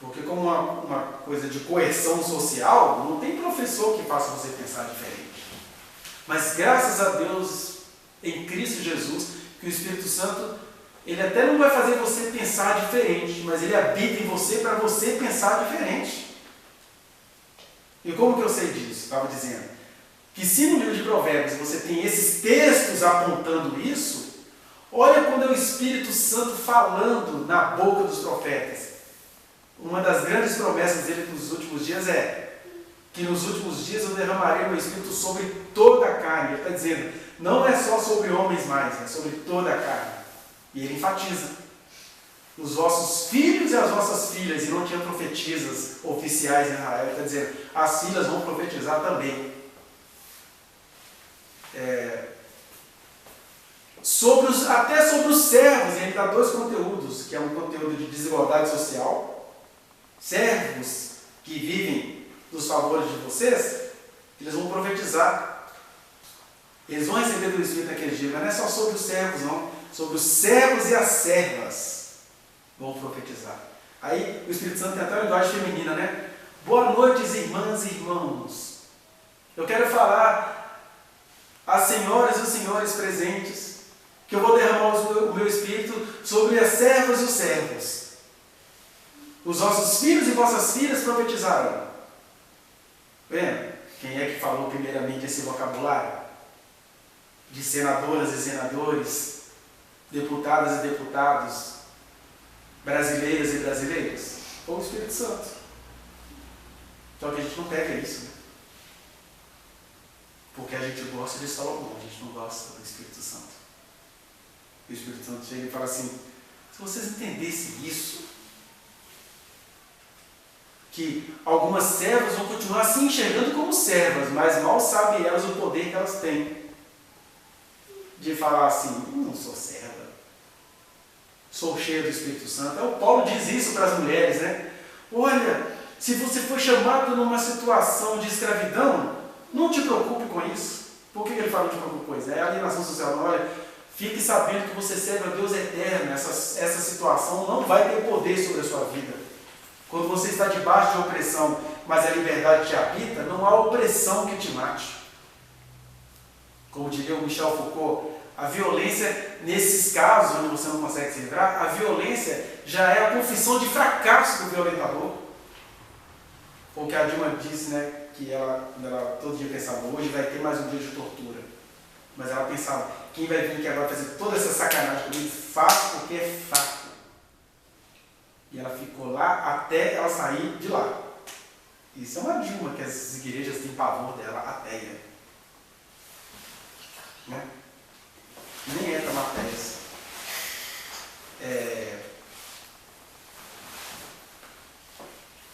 Porque como uma coisa de coerção social, não tem professor que faça você pensar diferente. Mas graças a Deus, em Cristo Jesus, que o Espírito Santo, ele até não vai fazer você pensar diferente, mas ele habita em você para você pensar diferente. E como que eu sei disso? Estava dizendo que se no livro de Provérbios você tem esses textos apontando isso, olha quando é o Espírito Santo falando na boca dos profetas. Uma das grandes promessas dele nos últimos dias é que nos últimos dias eu derramarei o meu Espírito sobre toda a carne. Ele está dizendo, não é só sobre homens mais, é sobre toda a carne. E ele enfatiza, os vossos filhos e as vossas filhas, e não tinha profetisas oficiais em Israel, ele está dizendo, as filhas vão profetizar também. Até sobre os servos, ele dá dois conteúdos, que é um conteúdo de desigualdade social, servos que vivem dos favores de vocês, eles vão profetizar. Eles vão receber do Espírito naquele dia, mas não é só sobre os servos, não. Sobre os servos e as servas vão profetizar. Aí o Espírito Santo tem até uma linguagem feminina, né? Boa noite, irmãs e irmãos. Eu quero falar às senhoras e os senhores presentes que eu vou derramar o meu Espírito sobre as servas e os servos. Os vossos filhos e vossas filhas profetizarão. Vendo? Quem é que falou primeiramente esse vocabulário? de senadoras e senadores, deputadas e deputados, brasileiras e brasileiras? Foi o Espírito Santo. Só que a gente não pega isso, né? Porque a gente gosta de Salomão, a gente não gosta do Espírito Santo. E o Espírito Santo chega e fala assim: se vocês entendessem isso, que algumas servas vão continuar se enxergando como servas, mas mal sabem elas o poder que elas têm de falar assim: não sou serva, sou cheio do Espírito Santo. O Paulo diz isso para as mulheres, né? Olha, se você for chamado numa situação de escravidão, não te preocupe com isso. Por que ele fala não te preocupe com isso? É alienação social. Não, olha, fique sabendo que você serve a Deus eterno. Essa situação não vai ter poder sobre a sua vida. Quando você está debaixo de opressão, mas a liberdade te habita, não há opressão que te mate. Como diria o Michel Foucault, a violência, nesses casos onde você não consegue se livrar, a violência já é a confissão de fracasso do violentador. Ou que a Dilma disse, né? Que ela todo dia pensava: hoje vai ter mais um dia de tortura. Mas ela pensava: quem vai vir que agora fazer toda essa sacanagem comigo? Faço porque é fato. E ela ficou lá até ela sair de lá. Isso é uma Dilma, que as igrejas têm pavor dela, ateia. Né? Nem é tão ateia.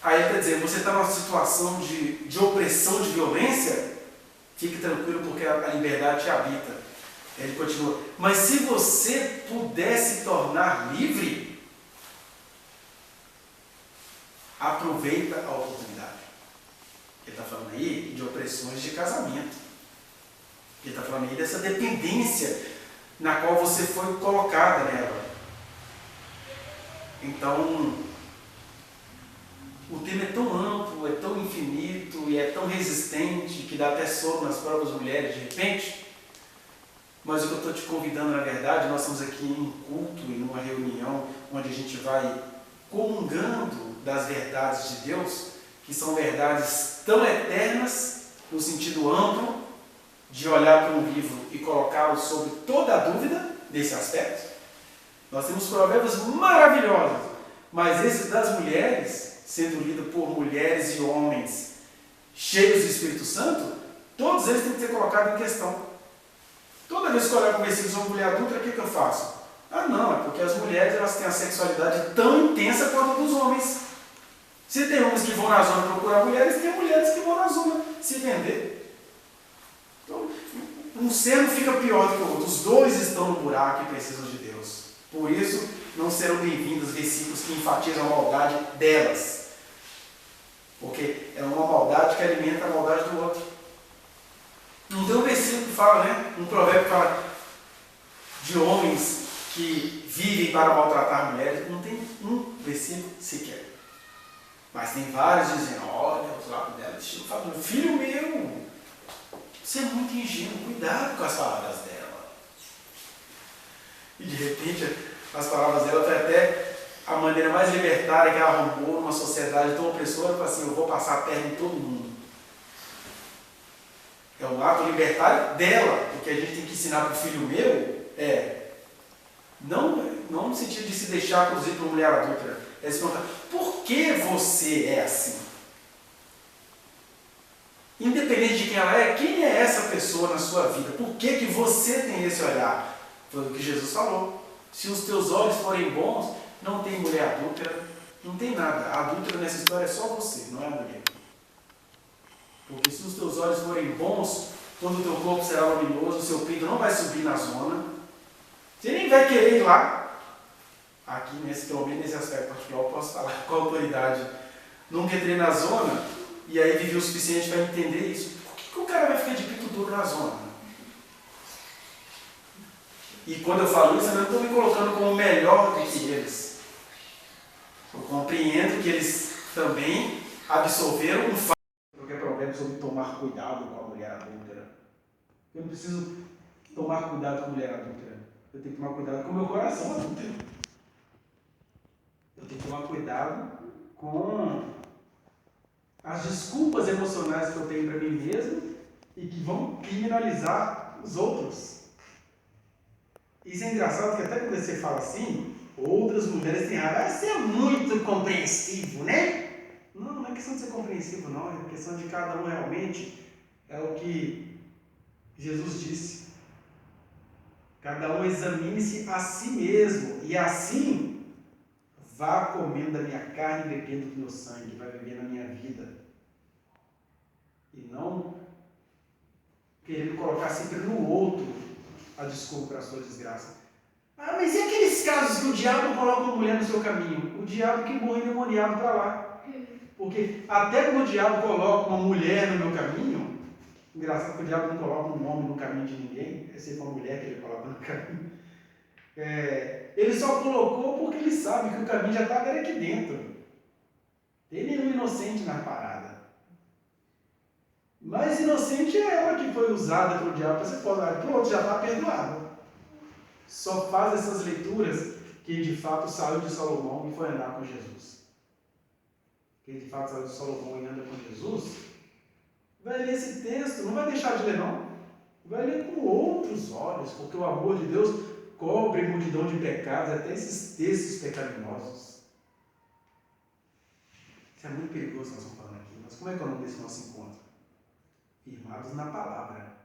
Aí ele está dizendo: você está numa situação de opressão, de violência, fique tranquilo porque a liberdade te habita. Ele continua: mas se você pudesse tornar livre, aproveita a oportunidade. Ele está falando aí de opressões de casamento. Ele está falando aí dessa dependência na qual você foi colocada nela. Então, o tema é tão amplo, é tão infinito e é tão resistente que dá até sono nas próprias mulheres de repente. Mas o que eu estou te convidando, na verdade, nós estamos aqui em um culto, em uma reunião, onde a gente vai comungando das verdades de Deus, que são verdades tão eternas, no sentido amplo, de olhar para um livro e colocá-lo sobre toda a dúvida desse aspecto. Nós temos provérbios maravilhosos, mas esses das mulheres, sendo lido por mulheres e homens cheios do Espírito Santo, todos eles têm que ser colocados em questão. Toda vez que eu olhar para o versículo sobre mulher adulta, o que eu faço? Ah, não, é porque as mulheres elas têm a sexualidade tão intensa quanto a dos homens. Se tem homens que vão na zona procurar mulheres, tem mulheres que vão na zona se vender. Então, um ser não fica pior do que o outro. Os dois estão no buraco e precisam de Deus. Por isso, não serão bem-vindos versículos que enfatizam a maldade delas. Porque é uma maldade que alimenta a maldade do outro. Não tem um versículo que fala, né? Um provérbio que fala de homens que vivem para maltratar mulheres. Não tem um versículo sequer. Mas tem vários dizendo: olha, os lados dela, falando: filho meu, você é muito ingênuo, cuidado com as palavras dela. E de repente, as palavras dela foi até a maneira mais libertária que ela arrumou numa sociedade tão opressora, para assim: eu vou passar a perna em todo mundo. É o lado libertário dela. O que a gente tem que ensinar para o filho meu é não no sentido de se deixar conduzir por mulher adulta, é se perguntar: por que você é assim? Independente de quem ela é, quem é essa pessoa na sua vida? Por que você tem esse olhar? Foi o que Jesus falou. Se os teus olhos forem bons, não tem mulher adúltera, não tem nada. A adúltera nessa história é só você, não é a mulher. Porque se os teus olhos forem bons, quando o teu corpo será luminoso, o seu peito não vai subir na zona, você nem vai querer ir lá. Aqui, pelo menos nesse aspecto particular, eu posso falar com autoridade. Nunca entrei na zona e aí vivi o suficiente para entender isso. Por que o cara vai ficar de pinto duro na zona? E quando eu falo isso, eu não estou me colocando como melhor do que eles. Eu compreendo que eles também absorveram um fato. Porque é problema sobre tomar cuidado com a mulher adúltera. Eu não preciso tomar cuidado com a mulher adúltera. Eu tenho que tomar cuidado com o meu coração adúltero. Eu tenho que tomar cuidado com as desculpas emocionais que eu tenho para mim mesmo e que vão criminalizar os outros. Isso é engraçado, que até quando você fala assim, outras mulheres têm raiva. Você é muito compreensivo, né? Não, não é questão de ser compreensivo, não. É questão de cada um realmente. É o que Jesus disse. Cada um examine-se a si mesmo. E assim, vá comendo da minha carne e bebendo do meu sangue. Vai beber na minha vida. E não querendo colocar sempre no outro a desculpa para a sua desgraça. Ah, mas e aqueles casos que o diabo coloca uma mulher no seu caminho? O diabo que morre endemoniado para lá. Porque até quando o diabo coloca uma mulher no meu caminho, engraçado que o diabo não coloca um homem no caminho de ninguém, é sempre uma mulher que ele coloca no caminho. Ele só colocou porque ele sabe que o caminho já está aqui dentro. Tem nenhum inocente na parada. Mas inocente é ela que foi usada pelo diabo para ser podada. Pronto, já está perdoado. Só faz essas leituras quem de fato saiu de Salomão e foi andar com Jesus. Quem de fato saiu de Salomão e anda com Jesus, vai ler esse texto, não vai deixar de ler não. Vai ler com outros olhos, porque o amor de Deus cobre multidão de pecados, até esses textos pecaminosos. Isso é muito perigoso que nós estamos falando aqui. Mas como é que é o nome desse nosso encontro? Firmados na palavra.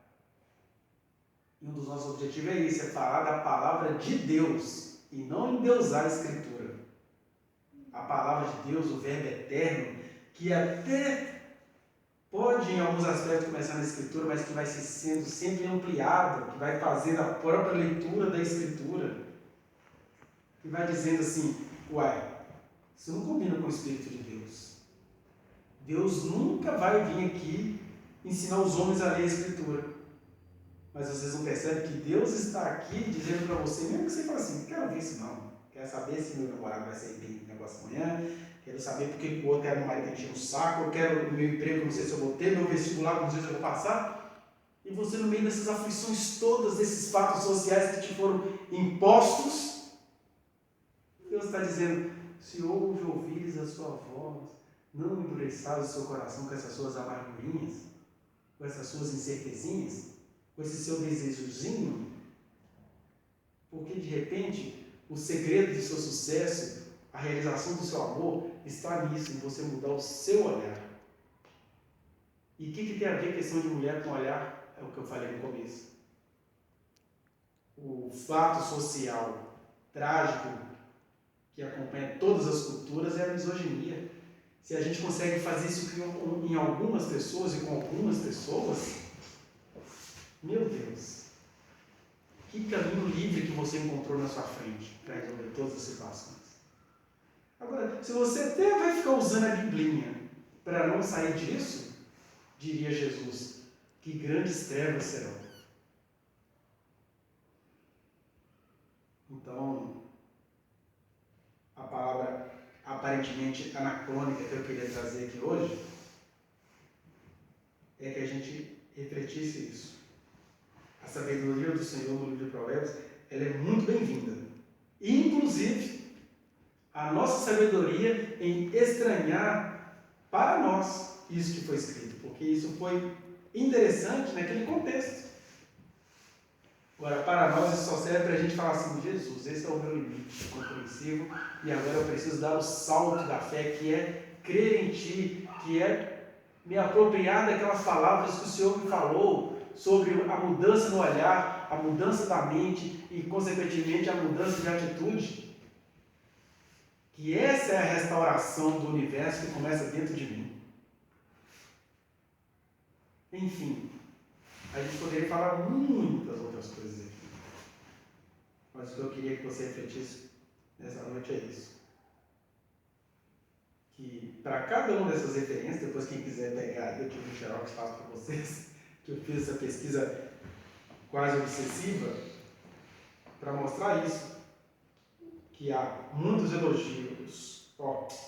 E um dos nossos objetivos é esse, é falar da palavra de Deus e não endeusar a Escritura. A palavra de Deus, o verbo eterno, que até pode em alguns aspectos começar na Escritura, mas que vai sendo sempre ampliado, que vai fazendo a própria leitura da Escritura, e vai dizendo assim, uai, isso não combina com o Espírito de Deus. Deus nunca vai vir aqui ensinar os homens a ler a Escritura. Mas vocês não percebem que Deus está aqui dizendo para você, mesmo que você fale assim, não quero ver isso não, quero saber se meu namorado vai sair bem no negócio amanhã, quero saber porque o outro era mais encher o saco, eu quero o meu emprego, não sei se eu vou ter, meu vestibular, não sei se eu vou passar. E você, no meio dessas aflições todas, desses fatos sociais que te foram impostos, Deus está dizendo, se ouve ouvires a sua voz, não endureçais o seu coração com essas suas amargurinhas, com essas suas incertezinhas, com esse seu desejozinho, porque de repente o segredo do seu sucesso, a realização do seu amor, está nisso, em você mudar o seu olhar. E o que tem a ver a questão de mulher com olhar? É o que eu falei no começo. O fato social trágico que acompanha todas as culturas é a misoginia. Se a gente consegue fazer isso em algumas pessoas e com algumas pessoas, meu Deus, que caminho livre que você encontrou na sua frente para resolver todas as situações. Agora, se você até vai ficar usando a Biblinha para não sair disso, diria Jesus, que grandes trevas serão. Então, a palavra aparentemente anacrônica que eu queria trazer aqui hoje é que a gente refletisse isso. A sabedoria do Senhor no livro de Provérbios, ela é muito bem-vinda. Inclusive, a nossa sabedoria em estranhar para nós isso que foi escrito, porque isso foi interessante naquele contexto. Agora, para nós, isso só serve para a gente falar assim, Jesus, esse é o meu limite compreensivo, e agora eu preciso dar o salto da fé, que é crer em Ti, que é me apropriar daquelas palavras que o Senhor me falou, sobre a mudança no olhar, a mudança da mente e, consequentemente, a mudança de atitude. Que essa é a restauração do universo que começa dentro de mim. Enfim, a gente poderia falar muitas outras coisas aqui. Mas o que eu queria que você refletisse nessa noite é isso. Que para cada uma dessas referências, depois quem quiser pegar, eu tive um xerox, faço para vocês, que eu fiz essa pesquisa quase obsessiva, para mostrar isso, que há muitos elogios,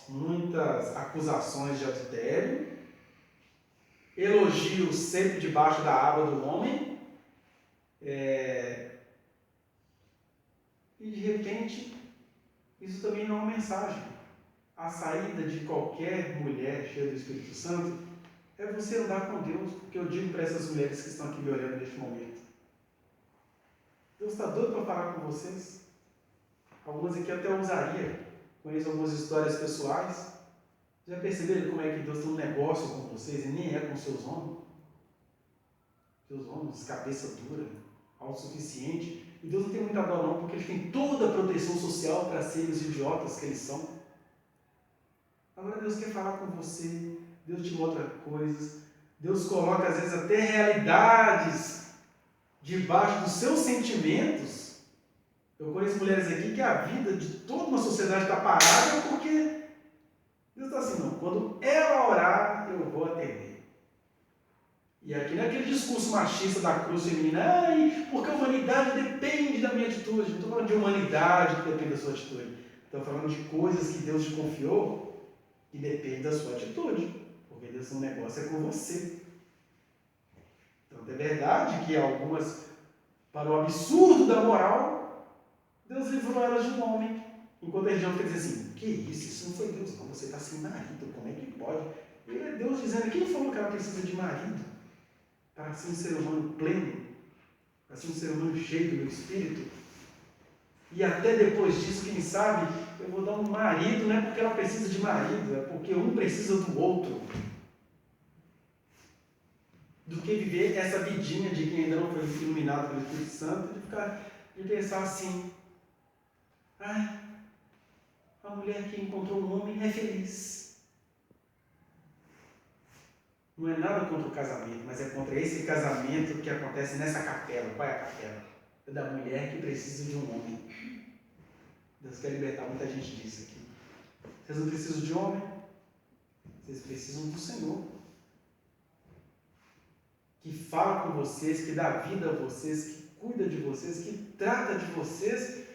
muitas acusações de adultério, elogios sempre debaixo da aba do homem, e de repente, isso também não é uma mensagem. A saída de qualquer mulher cheia do Espírito Santo é você andar com Deus, porque eu digo para essas mulheres que estão aqui me olhando neste momento, Deus está doido para falar com vocês. Algumas aqui até usaria. Conheço algumas histórias pessoais. Já perceberam como é que Deus tem um negócio com vocês e nem é com seus homens? Seus homens, cabeça dura, autossuficiente. E Deus não tem muita dó não, porque Ele tem toda a proteção social para serem os idiotas que eles são. Agora Deus quer falar com você, Deus te mostra coisas, Deus coloca às vezes até realidades debaixo dos seus sentimentos. Eu conheço mulheres aqui que a vida de toda uma sociedade está parada porque Deus está assim, não, quando ela orar, eu vou atender. E aqui não é aquele discurso machista da cruz feminina, ai, porque a humanidade depende da minha atitude. Não estou falando de humanidade que depende da sua atitude. Estou falando de coisas que Deus te confiou que dependem da sua atitude. Porque Deus, o negócio é com você. Então é verdade que algumas, para o absurdo da moral, Deus livrou elas de um homem. Enquanto a religião fica dizendo assim, que isso não foi Deus não, você está sem marido, como é que pode? E é Deus dizendo, quem falou que ela precisa de marido? Para ser um ser humano pleno, para ser um ser humano cheio do meu espírito. E até depois disso, quem sabe, eu vou dar um marido, não é porque ela precisa de marido, é porque um precisa do outro. Do que viver essa vidinha de quem ainda não foi iluminado pelo Espírito Santo, de pensar assim, a mulher que encontrou um homem é feliz. Não é nada contra o casamento, mas é contra esse casamento que acontece nessa capela. Qual é a capela? É da mulher que precisa de um homem. Deus quer libertar muita gente disso aqui. Vocês não precisam de homem? Vocês precisam do Senhor. Que fala com vocês, que dá vida a vocês, que cuida de vocês, que trata de vocês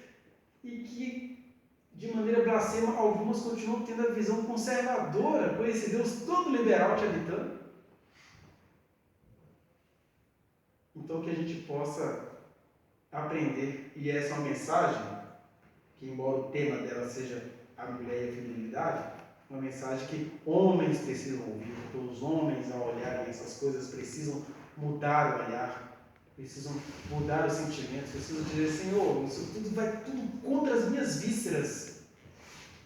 e que, de maneira blasfema, algumas continuam tendo a visão conservadora com esse Deus todo liberal te habitando. Então, que a gente possa aprender, e essa é uma mensagem, que embora o tema dela seja a mulher e a fidelidade, uma mensagem que homens precisam ouvir, porque os homens, ao olharem essas coisas, precisam mudar o olhar, precisam mudar os sentimentos, precisam dizer, Senhor, isso tudo vai tudo contra as minhas vísceras,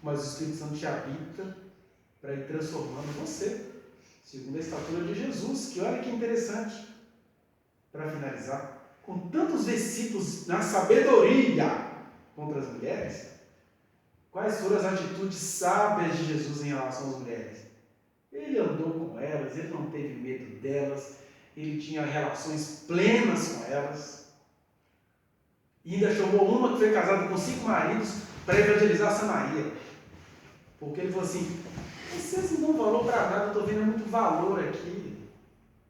mas o Espírito Santo te habita para ir transformando você, segundo a estatura de Jesus, que olha que interessante. Para finalizar, com tantos versículos na sabedoria contra as mulheres, quais foram as atitudes sábias de Jesus em relação às mulheres? Ele andou com elas, ele não teve medo delas, ele tinha relações plenas com elas, e ainda chamou uma que foi casada com 5 maridos para evangelizar Samaria, porque ele falou assim, vocês não dão valor para nada, eu estou vendo muito valor aqui.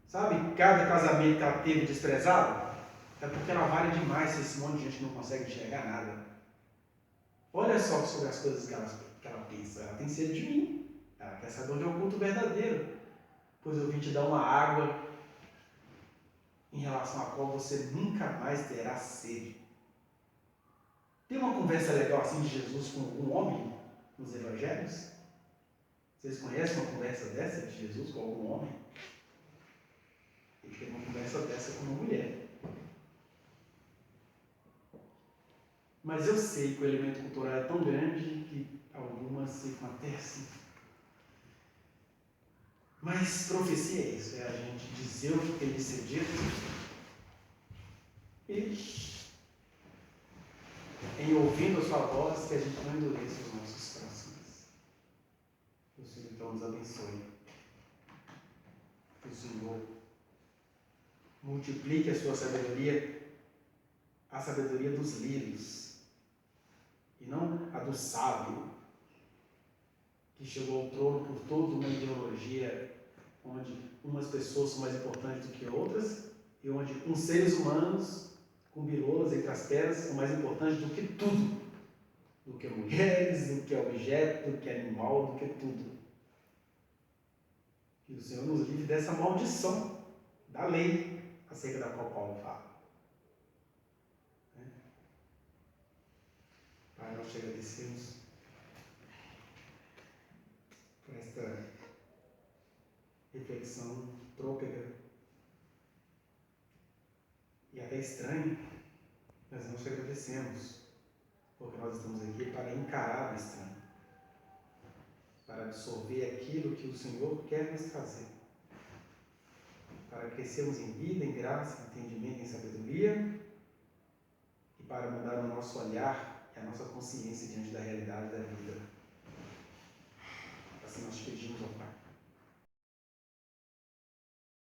Sabe, cada casamento que ela teve desprezado, é porque ela vale demais se esse monte de gente não consegue enxergar nada. Olha só sobre as coisas que ela pensa. Ela tem sede de mim. Ela quer saber onde é o culto verdadeiro. Pois eu vim te dar uma água em relação à qual você nunca mais terá sede. Tem uma conversa legal assim de Jesus com um homem nos evangelhos? Vocês conhecem uma conversa dessa de Jesus com algum homem? Ele teve uma conversa dessa com uma mulher. Mas eu sei que o elemento cultural é tão grande que algumas ficam até assim. Mas profecia é isso, é a gente dizer o que tem de ser dito e, em ouvindo a sua voz, que a gente não endureça os nossos corações. Que o Senhor então nos abençoe. Que o Senhor multiplique a sua sabedoria, a sabedoria dos lírios, e não a do sábio, que chegou ao trono por toda uma ideologia onde umas pessoas são mais importantes do que outras, e onde uns seres humanos, com birolas entre as pernas, são mais importantes do que tudo, do que mulheres, do que objeto, do que animal, do que tudo. Que o Senhor nos livre dessa maldição da lei, acerca da qual Paulo fala. Pai, nós te agradecemos por esta reflexão trôpega e até estranha, mas não crescemos, porque nós estamos aqui para encarar o estranho, para absorver aquilo que o Senhor quer nos trazer, para crescermos em vida, em graça, em entendimento, em sabedoria, e para mudar o nosso olhar e a nossa consciência diante da realidade da vida.